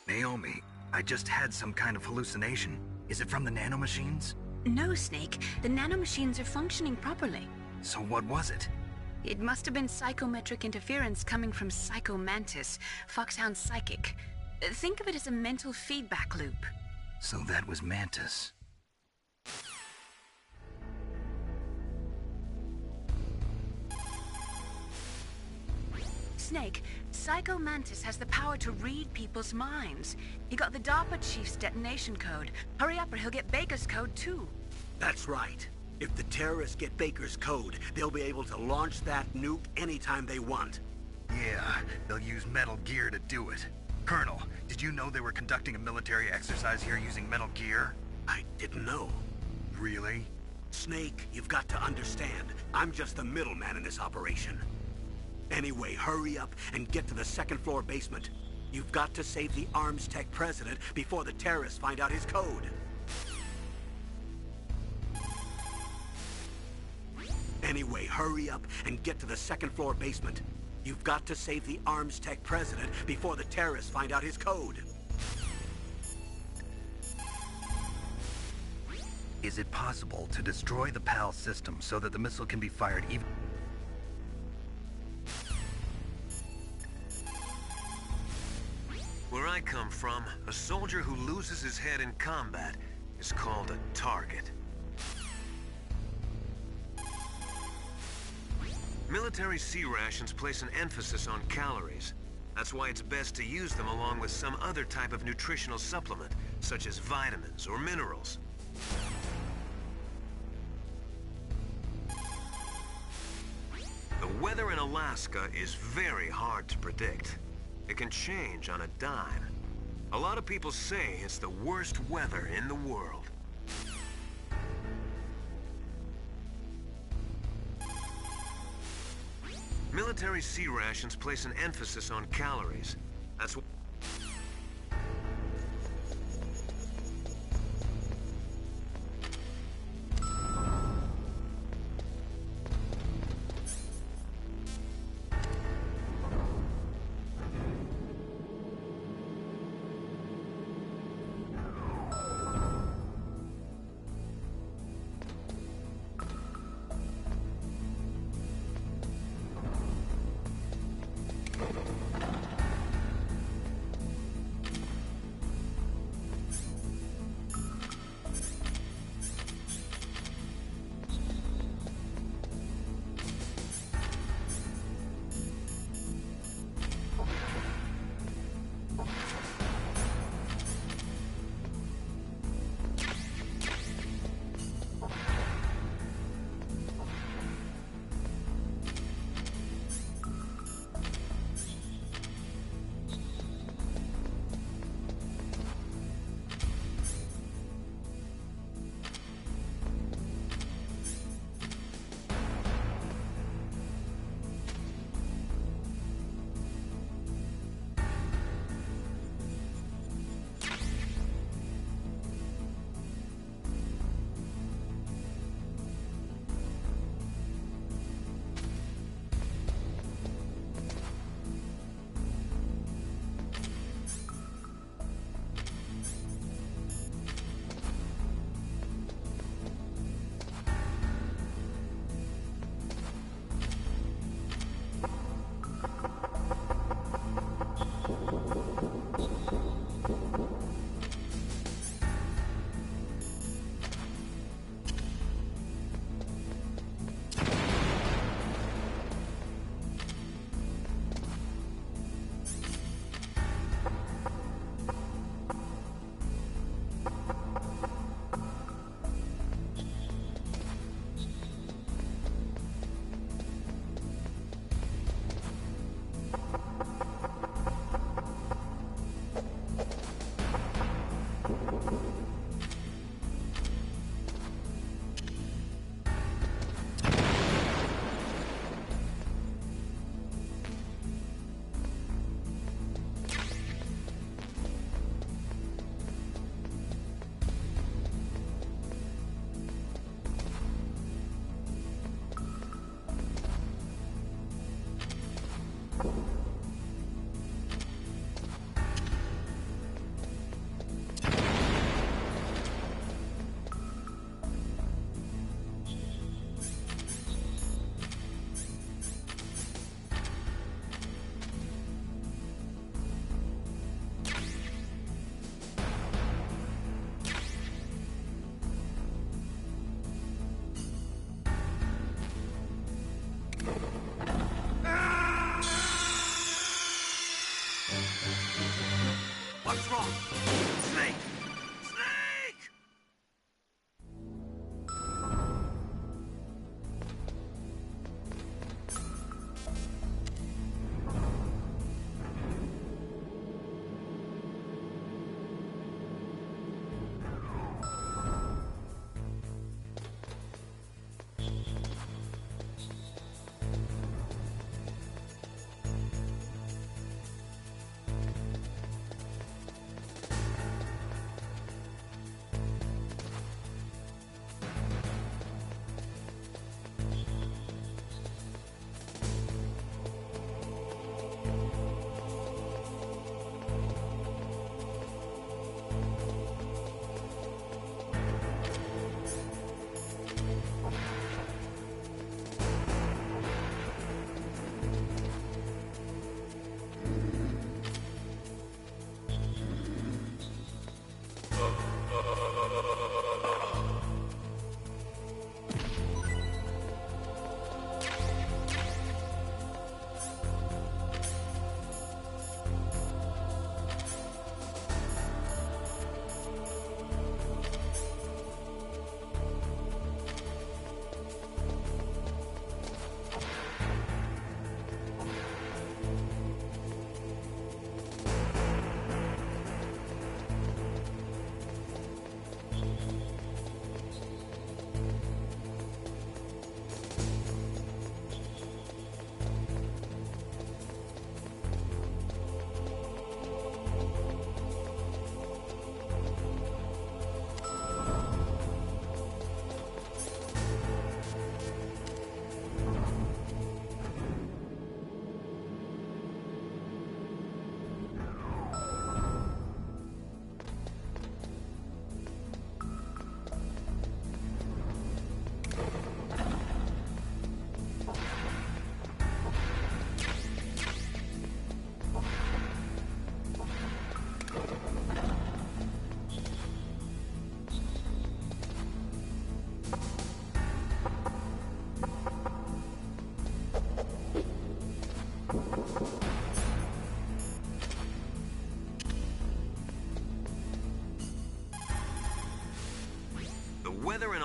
Naomi, I just had some kind of hallucination. Is it from the nanomachines? No, Snake. The nanomachines are functioning properly. So what was it? It must have been psychometric interference coming from Psycho Mantis, Foxhound Psychic. Think of it as a mental feedback loop. So that was Mantis. Snake, Psycho Mantis has the power to read people's minds. He got the DARPA chief's detonation code. Hurry up or he'll get Baker's code too. That's right. If the terrorists get Baker's code, they'll be able to launch that nuke anytime they want. Yeah, they'll use Metal Gear to do it. Colonel, did you know they were conducting a military exercise here using Metal Gear? I didn't know. Really? Snake, you've got to understand. I'm just the middleman in this operation. Anyway, hurry up and get to the second floor basement. You've got to save the Arms Tech president before the terrorists find out his code. Anyway, hurry up and get to the second floor basement. You've got to save the Arms Tech president before the terrorists find out his code. Is it possible to destroy the PAL system so that the missile can be fired even... Where I come from, a soldier who loses his head in combat is called a target. Military C rations place an emphasis on calories. That's why it's best to use them along with some other type of nutritional supplement, such as vitamins or minerals. The weather in Alaska is very hard to predict. It can change on a dime. A lot of people say it's the worst weather in the world. Military C rations place an emphasis on calories. That's why...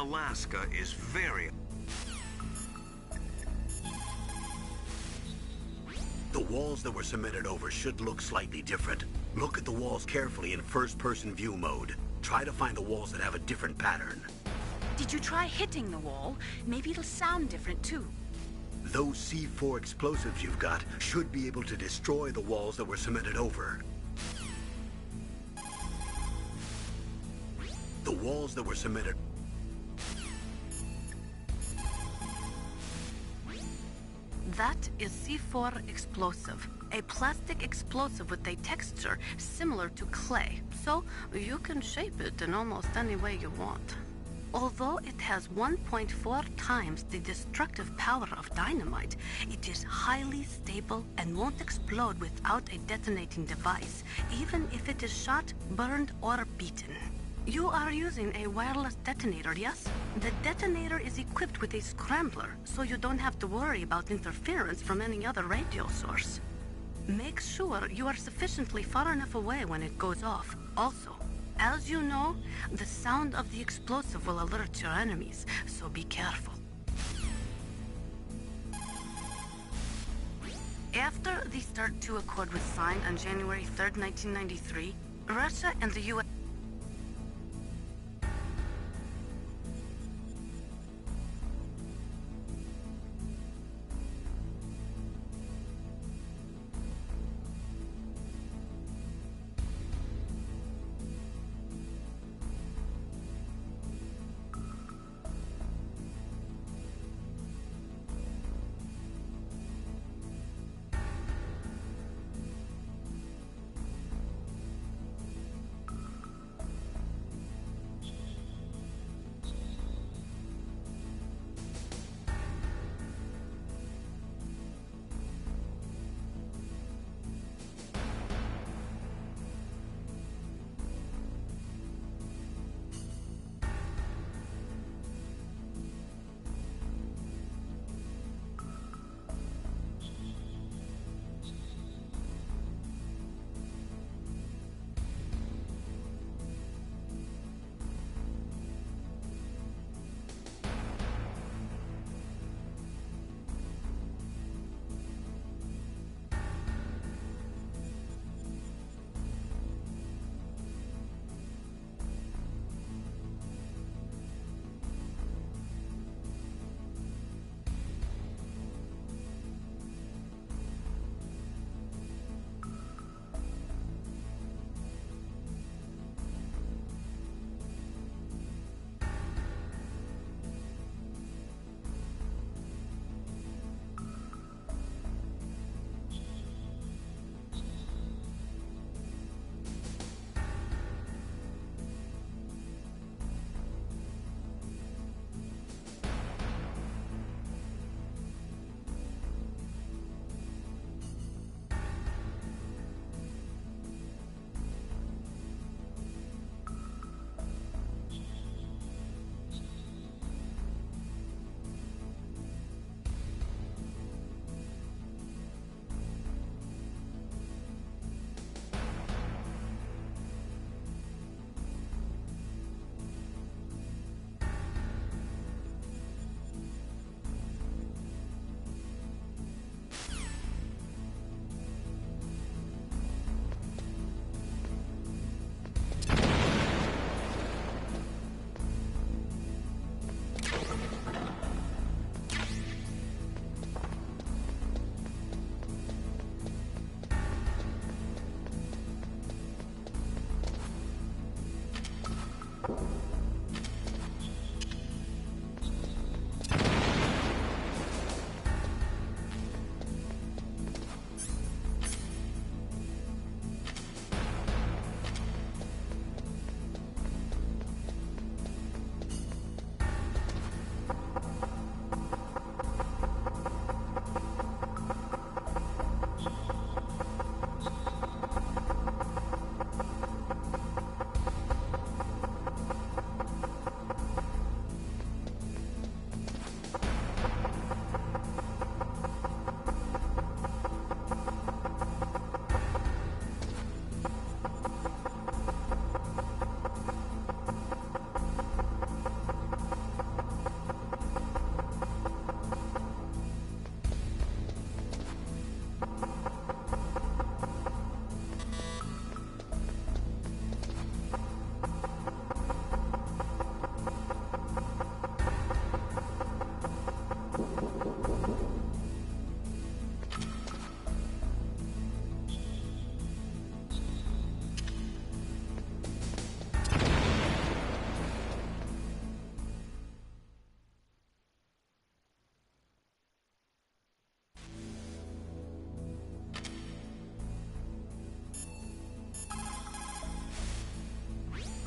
Alaska is very... The walls that were cemented over should look slightly different. Look at the walls carefully in first-person view mode. Try to find the walls that have a different pattern. Did you try hitting the wall? Maybe it'll sound different too. Those C4 explosives you've got should be able to destroy the walls that were cemented over. The walls that were cemented... That is C4 explosive, a plastic explosive with a texture similar to clay, so you can shape it in almost any way you want. Although it has 1.4 times the destructive power of dynamite, it is highly stable and won't explode without a detonating device, even if it is shot, burned, or beaten. You are using a wireless detonator, yes? The detonator is equipped with a scrambler, so you don't have to worry about interference from any other radio source. Make sure you are sufficiently far enough away when it goes off. Also, as you know, the sound of the explosive will alert your enemies, so be careful. After the START II Accord was signed on January 3rd, 1993, Russia and the U.S.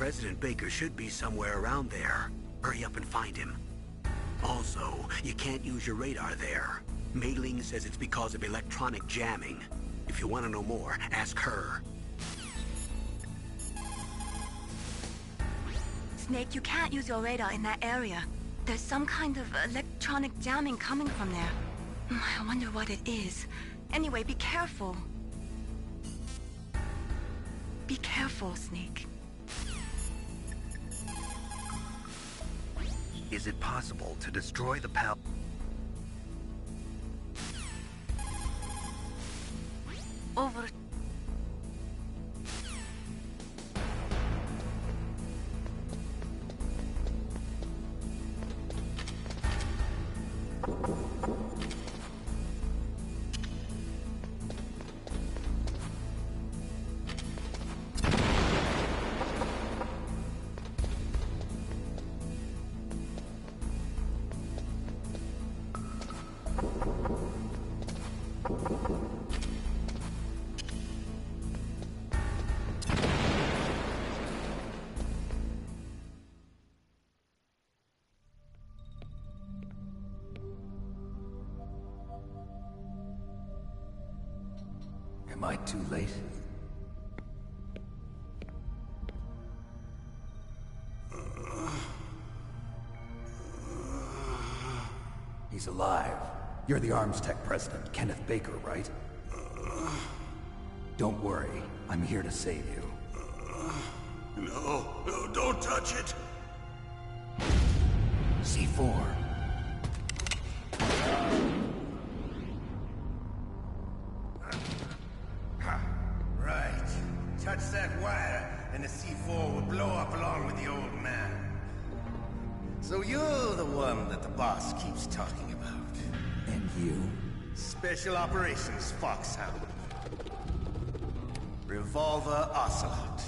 President Baker should be somewhere around there. Hurry up and find him. Also, you can't use your radar there. Mei Ling says it's because of electronic jamming. If you want to know more, ask her. Snake, you can't use your radar in that area. There's some kind of electronic jamming coming from there. I wonder what it is. Anyway, be careful. Be careful, Snake. Is it possible to destroy the pal... Over. Am I too late? He's alive. You're the Arms Tech president, Kenneth Baker, right? Don't worry. I'm here to save you. No, don't touch it! C4. Right. Touch that wire, and the C4 will blow up along with the old man. So you're the one that the boss keeps talking about. And you? Special Operations Foxhound. Revolver Ocelot.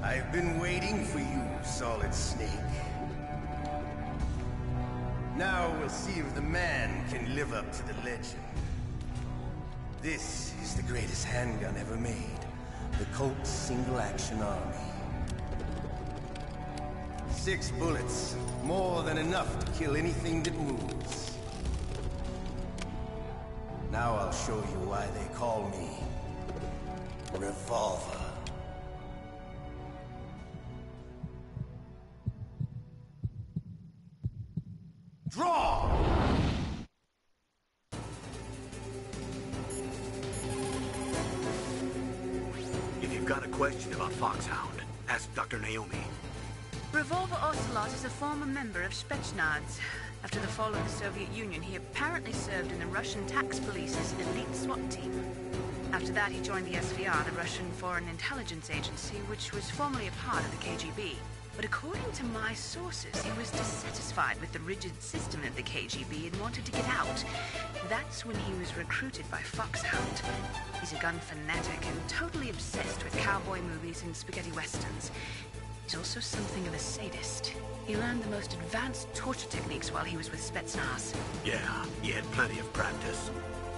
I've been waiting for you, Solid Snake. Now we'll see if the man can live up to the legend. This is the greatest handgun ever made. The Colt's Single Action Army. 6 bullets, more than enough to kill anything that moves. Now I'll show you why they call me Revolver. Draw! If you've got a question about Foxhound, ask Dr. Naomi. Revolver Ocelot is a former member of Spetsnaz. After the fall of the Soviet Union, he apparently served in the Russian tax police's elite SWAT team. After that, he joined the SVR, the Russian Foreign Intelligence Agency, which was formerly a part of the KGB. But according to my sources, he was dissatisfied with the rigid system of the KGB and wanted to get out. That's when he was recruited by Foxhound. He's a gun fanatic and totally obsessed with cowboy movies and spaghetti westerns. He's also something of a sadist. He learned the most advanced torture techniques while he was with Spetsnaz. Yeah, he had plenty of practice.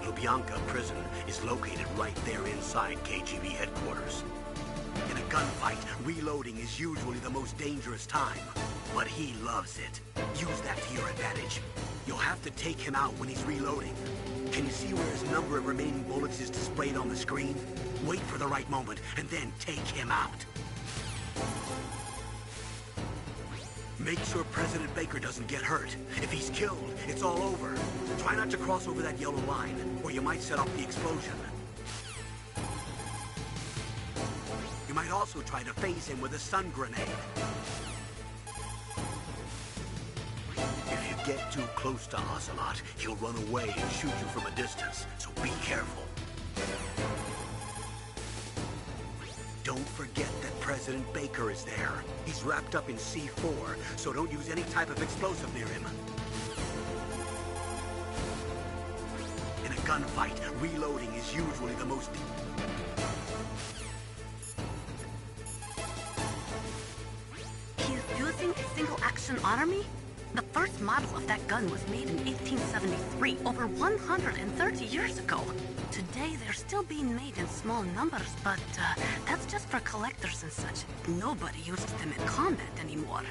Lubyanka prison is located right there inside KGB headquarters. In a gunfight, reloading is usually the most dangerous time, but he loves it. Use that to your advantage. You'll have to take him out when he's reloading. Can you see where his number of remaining bullets is displayed on the screen? Wait for the right moment, and then take him out. Make sure President Baker doesn't get hurt. If he's killed, it's all over. Try not to cross over that yellow line, or you might set off the explosion. You might also try to phase him with a stun grenade. If you get too close to Ocelot, he'll run away and shoot you from a distance, so be careful. Don't forget that President Baker is there. He's wrapped up in C4, so don't use any type of explosive near him. In a gunfight, reloading is usually the most... He's using a single-action army? The first model of that gun was made in 1873, over 130 years ago. Today, they're still being made in small numbers, but that's just for collectors and such. Nobody uses them in combat anymore.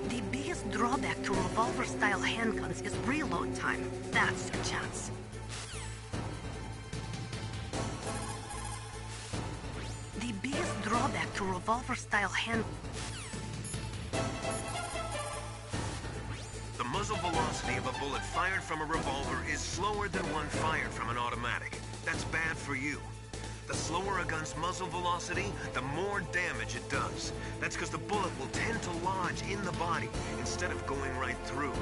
The biggest drawback to revolver-style handguns is reload time. That's your chance. The biggest drawback to revolver-style hand... The muzzle velocity of a bullet fired from a revolver is slower than one fired from an automatic. That's bad for you. The slower a gun's muzzle velocity, the more damage it does. That's because the bullet will tend to lodge in the body instead of going right through.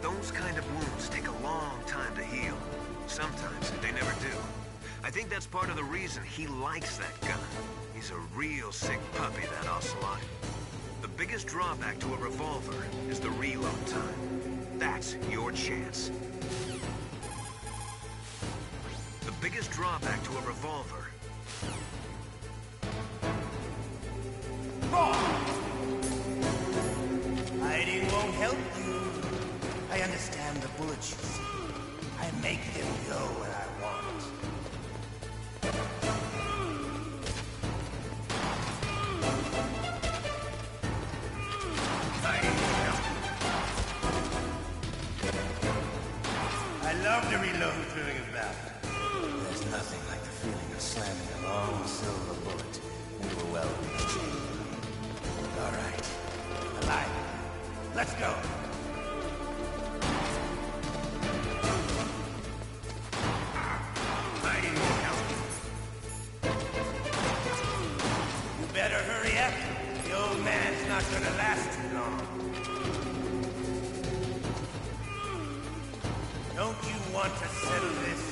Those kind of wounds take a long time to heal. Sometimes they never do. I think that's part of the reason he likes that gun. He's a real sick puppy, that Ocelot. The biggest drawback to a revolver is the reload time. That's your chance. The biggest drawback to a revolver... Hiding won't help you. I understand the bullets you see. I make them go where I want. I love to reload during a battle. There's nothing like the feeling of slamming a long silver bullet into a well-made chain. All right, alive. Let's go. Hiding won't help. You better hurry up. The old man's not gonna last too long. Don't you want to settle this?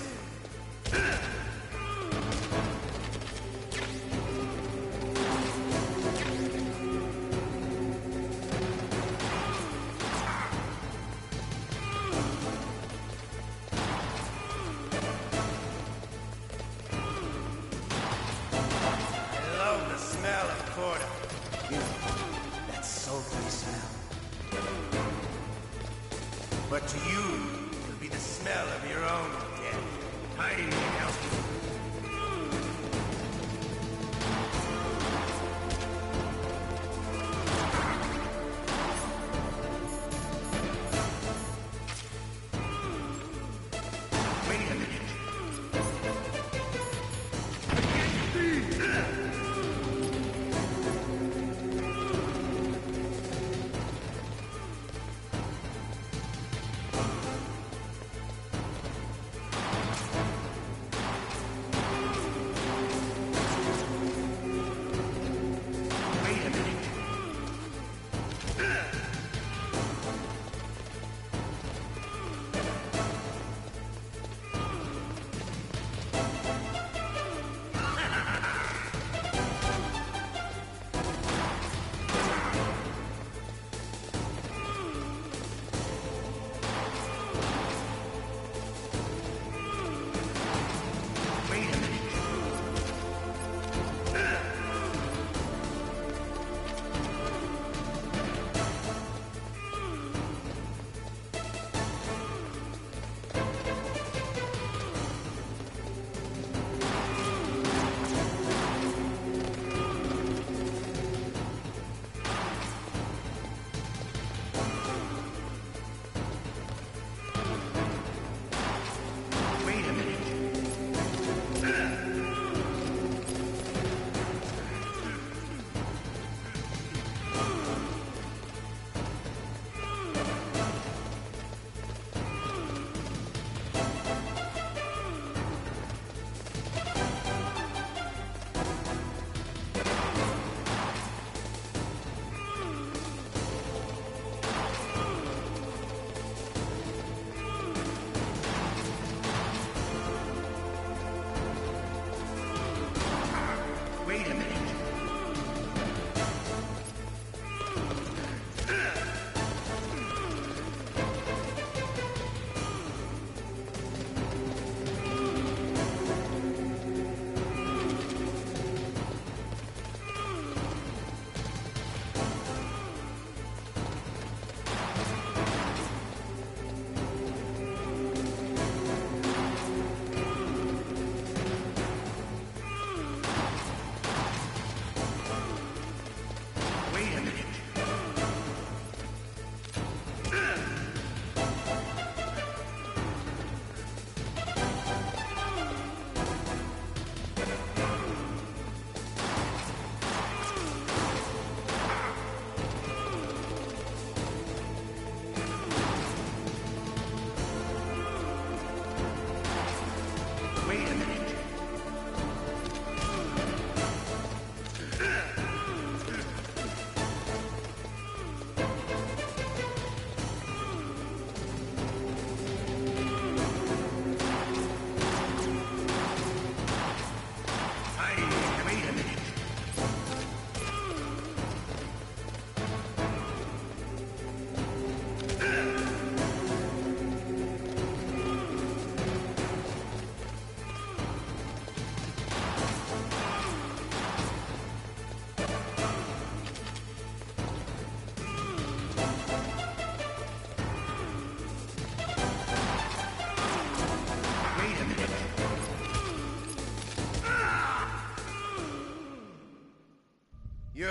I love the smell of corda. You know, that sulphur smell. But to you, it'll be the smell of your own death. Hiding won't help you. Wait a minute.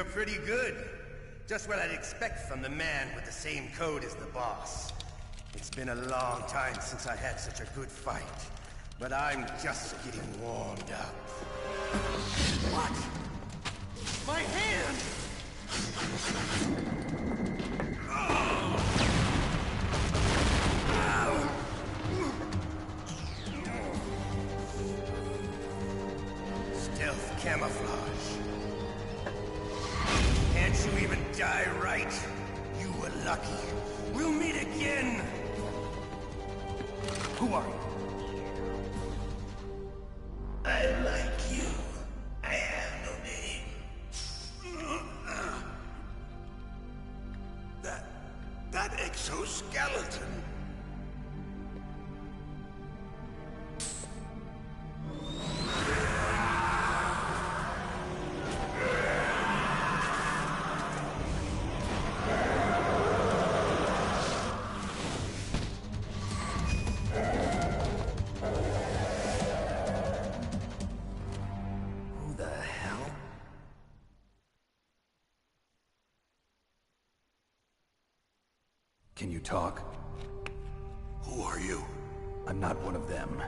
You're pretty good. Just what I'd expect from the man with the same code as the boss. It's been a long time since I had such a good fight, but I'm just getting warmed up. What? My hand! Stealth camouflage. Can't you even die right? You were lucky. We'll meet again! Who are you? I like you. I have no name. That exoskeleton. Who the hell? Can you talk? Who are you? I'm not one of them.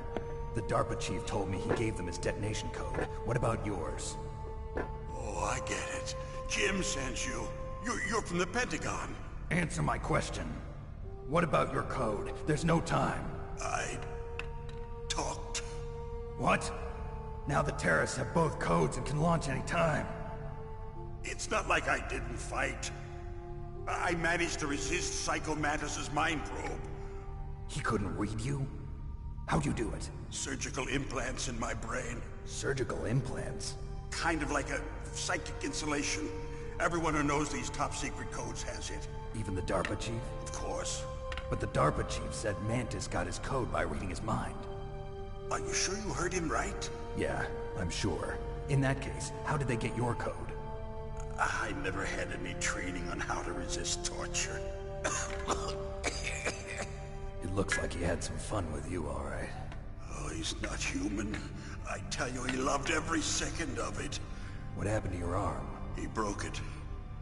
The DARPA chief told me he gave them his detonation code. What about yours? Oh, I get it. Jim sent you. You're from the Pentagon. Answer my question. What about your code? There's no time. I talked. What? Now the terrorists have both codes and can launch any time. It's not like I didn't fight. I managed to resist Psycho Mantis's mind probe. He couldn't read you? How'd you do it? Surgical implants in my brain. Surgical implants? Kind of like a psychic insulation. Everyone who knows these top secret codes has it. Even the DARPA chief? Of course. But the DARPA chief said Mantis got his code by reading his mind. Are you sure you heard him right? Yeah, I'm sure. In that case, how did they get your code? I never had any training on how to resist torture. It looks like he had some fun with you, all right. Oh, he's not human. I tell you, he loved every second of it. What happened to your arm? He broke it.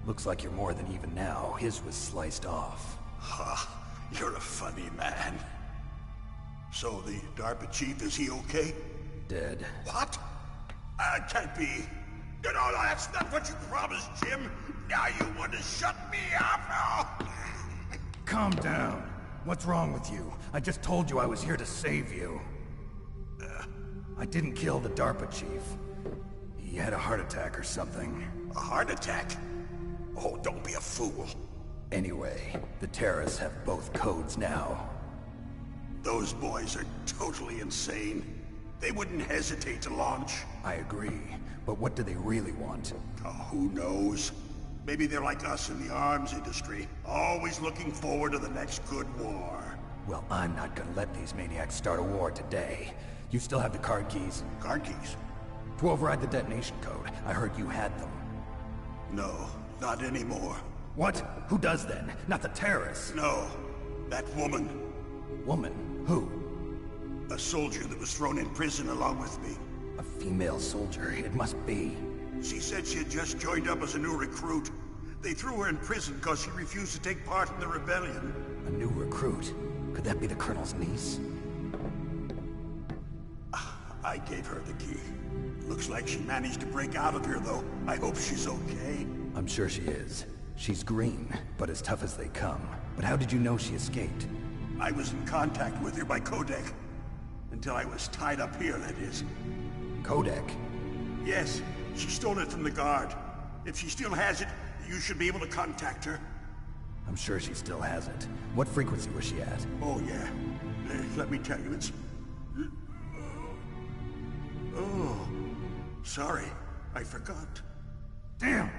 Looks like you're more than even now. His was sliced off. Ha, you're a funny man. So the DARPA chief, is he okay? Dead. What? Can't be. No, that's not what you promised, Jim. Now you want to shut me up? Calm down. What's wrong with you? I just told you I was here to save you. I didn't kill the DARPA chief. He had a heart attack or something. A heart attack? Oh, don't be a fool. Anyway, the terrorists have both codes now. Those boys are totally insane. They wouldn't hesitate to launch. I agree, but what do they really want? Oh, who knows? Maybe they're like us in the arms industry, always looking forward to the next good war. Well, I'm not gonna let these maniacs start a war today. You still have the card keys? Card keys? To override the detonation code. I heard you had them. No, not anymore. What? Who does then? Not the terrorists? No, that woman. Woman? Who? A soldier that was thrown in prison along with me. A female soldier, it must be. She said she had just joined up as a new recruit. They threw her in prison because she refused to take part in the rebellion. A new recruit? Could that be the Colonel's niece? I gave her the key. Looks like she managed to break out of here, though. I hope she's okay. I'm sure she is. She's green, but as tough as they come. But how did you know she escaped? I was in contact with her by codec. Until I was tied up here, that is. Codec? Yes, she stole it from the guard. If she still has it, you should be able to contact her. I'm sure she still has it. What frequency was she at? Oh, yeah. Let me tell you, it's... Oh, sorry. I forgot. Damn!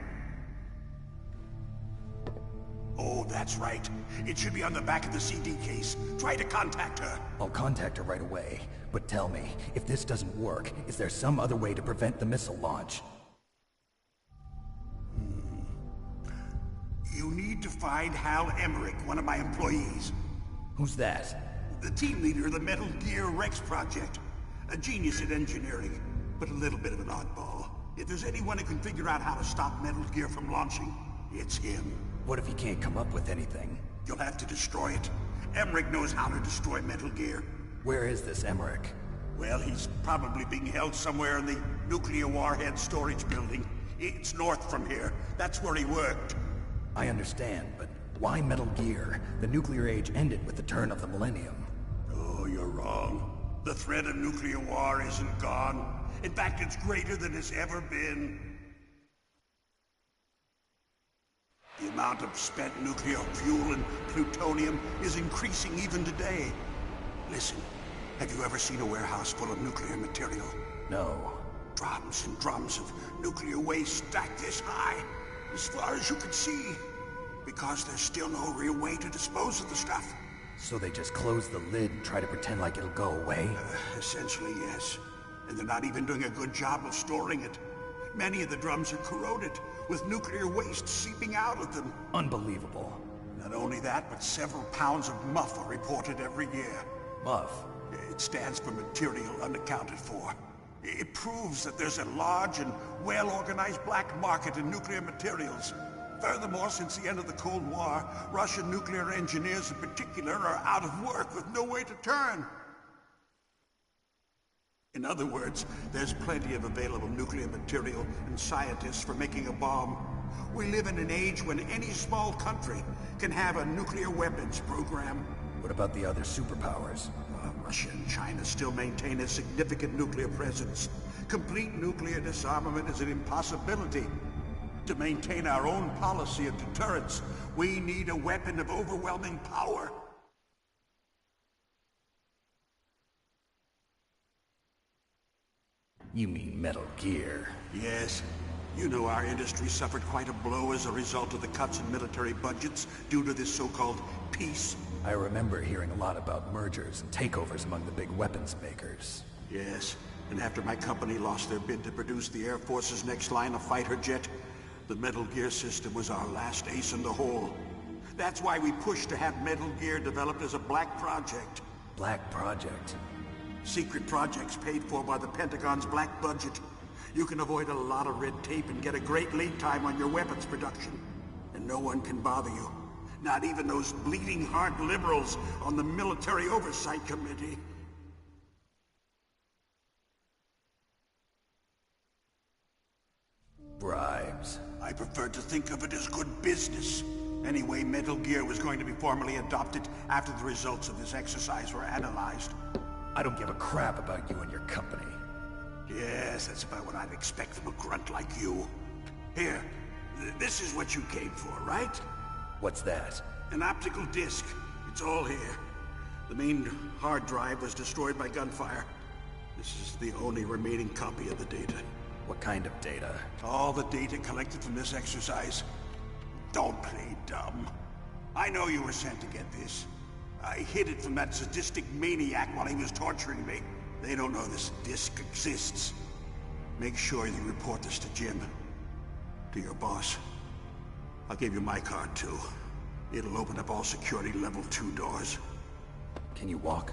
Oh, that's right. It should be on the back of the CD case. Try to contact her. I'll contact her right away. But tell me, if this doesn't work, is there some other way to prevent the missile launch? You need to find Hal Emmerich, one of my employees. Who's that? The team leader of the Metal Gear Rex project. A genius at engineering, but a little bit of an oddball. If there's anyone who can figure out how to stop Metal Gear from launching, it's him. What if he can't come up with anything? You'll have to destroy it. Emmerich knows how to destroy Metal Gear. Where is this Emmerich? Well, he's probably being held somewhere in the nuclear warhead storage building. It's north from here. That's where he worked. I understand, but why Metal Gear? The nuclear age ended with the turn of the millennium. Oh, you're wrong. The threat of nuclear war isn't gone. In fact, it's greater than it's ever been. The amount of spent nuclear fuel and plutonium is increasing even today. Listen, have you ever seen a warehouse full of nuclear material? No. Drums and drums of nuclear waste stacked this high, as far as you can see. Because there's still no real way to dispose of the stuff. So they just close the lid and try to pretend like it'll go away? Essentially, yes. And they're not even doing a good job of storing it. Many of the drums are corroded, with nuclear waste seeping out of them. Unbelievable. Not only that, but several pounds of MUF are reported every year. MUF? It stands for material unaccounted for. It proves that there's a large and well-organized black market in nuclear materials. Furthermore, since the end of the Cold War, Russian nuclear engineers in particular are out of work with no way to turn. In other words, there's plenty of available nuclear material and scientists for making a bomb. We live in an age when any small country can have a nuclear weapons program. What about the other superpowers? Russia and China still maintain a significant nuclear presence. Complete nuclear disarmament is an impossibility. To maintain our own policy of deterrence, we need a weapon of overwhelming power. You mean Metal Gear? Yes. You know our industry suffered quite a blow as a result of the cuts in military budgets due to this so-called peace. I remember hearing a lot about mergers and takeovers among the big weapons makers. Yes, and after my company lost their bid to produce the Air Force's next line of fighter jet, the Metal Gear system was our last ace in the hole. That's why we pushed to have Metal Gear developed as a black project. Black project? Secret projects paid for by the Pentagon's black budget. You can avoid a lot of red tape and get a great lead time on your weapons production. And no one can bother you. Not even those bleeding heart liberals on the Military Oversight Committee. Bribes. I prefer to think of it as good business. Anyway, Metal Gear was going to be formally adopted after the results of this exercise were analyzed. I don't give a crap about you and your company. Yes, that's about what I'd expect from a grunt like you. Here, this is what you came for, right? What's that? An optical disc. It's all here. The main hard drive was destroyed by gunfire. This is the only remaining copy of the data. What kind of data? All the data collected from this exercise. Don't play dumb. I know you were sent to get this. I hid it from that sadistic maniac while he was torturing me. They don't know this disc exists. Make sure you report this to Jim. To your boss. I'll give you my card too. It'll open up all security level 2 doors. Can you walk?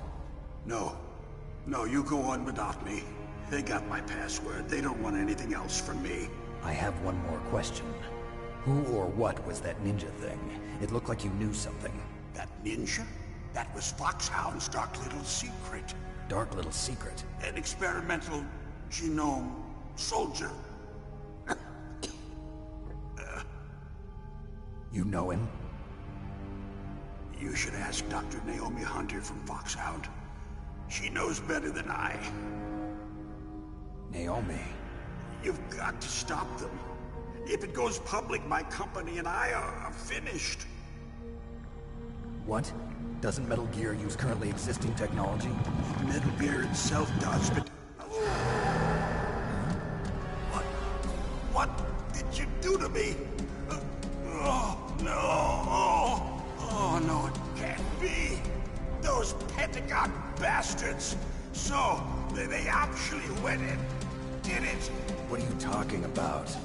No. No, you go on without me. They got my password. They don't want anything else from me. I have one more question. Who or what was that ninja thing? It looked like you knew something. That ninja? That was Foxhound's dark little secret. Dark little secret? An experimental genome soldier. You know him? You should ask Dr. Naomi Hunter from Foxhound. She knows better than I. Naomi? You've got to stop them. If it goes public, my company and I are finished. What? Doesn't Metal Gear use currently existing technology? Metal Gear itself does, but... What did you do to me? Oh, no. Oh, no, it can't be. Those Pentagon bastards. So, they actually went and did it. What are you talking about?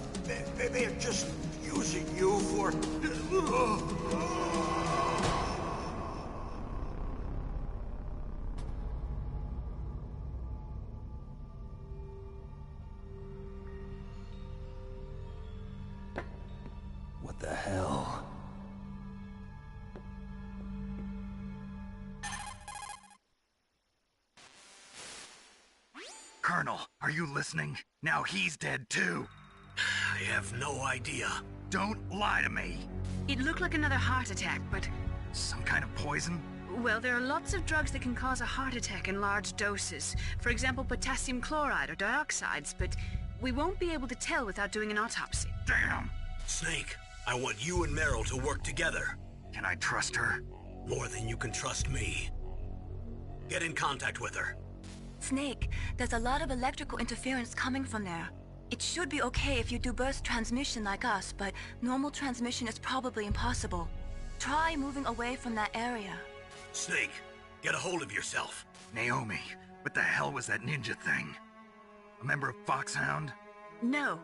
They're just using you for... Colonel, are you listening? Now he's dead too. I have no idea. Don't lie to me. It looked like another heart attack, but... Some kind of poison? Well, there are lots of drugs that can cause a heart attack in large doses. For example, potassium chloride or dioxides, but we won't be able to tell without doing an autopsy. Damn! Snake, I want you and Meryl to work together. Can I trust her? More than you can trust me. Get in contact with her. Snake, there's a lot of electrical interference coming from there. It should be okay if you do burst transmission like us, but normal transmission is probably impossible. Try moving away from that area. Snake, get a hold of yourself. Naomi, what the hell was that ninja thing? A member of Foxhound? No.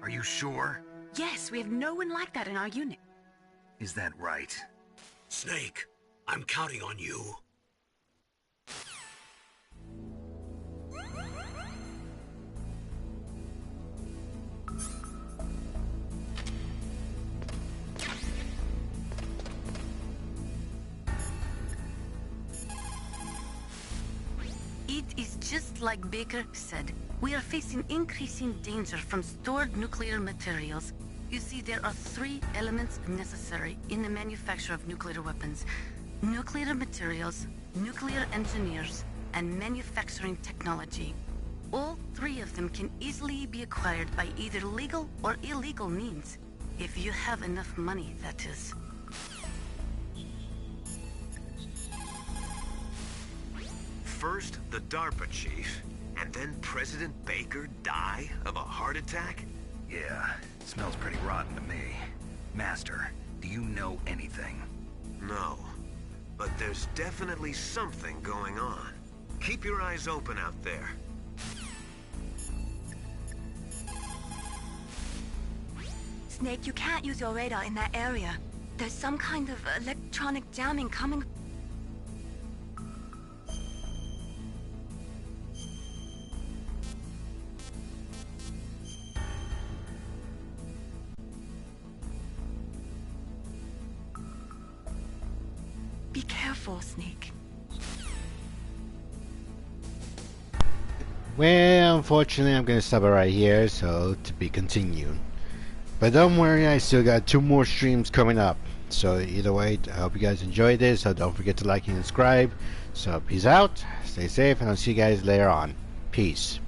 Are you sure? Yes, we have no one like that in our unit. Is that right? Snake, I'm counting on you. It is just like Baker said. We are facing increasing danger from stored nuclear materials. You see, there are 3 elements necessary in the manufacture of nuclear weapons. Nuclear materials, nuclear engineers, and manufacturing technology. All 3 of them can easily be acquired by either legal or illegal means. If you have enough money, that is. First, the DARPA chief, and then President Baker die of a heart attack? Yeah, smells pretty rotten to me. Master, do you know anything? No, but there's definitely something going on. Keep your eyes open out there. Snake, you can't use your radar in that area. There's some kind of electronic jamming coming. Be careful, Snake. Well, unfortunately, I'm gonna stop it right here, so to be continued. But don't worry, I still got 2 more streams coming up. So either way, I hope you guys enjoyed this. So don't forget to like and subscribe. So peace out, stay safe, and I'll see you guys later on. Peace.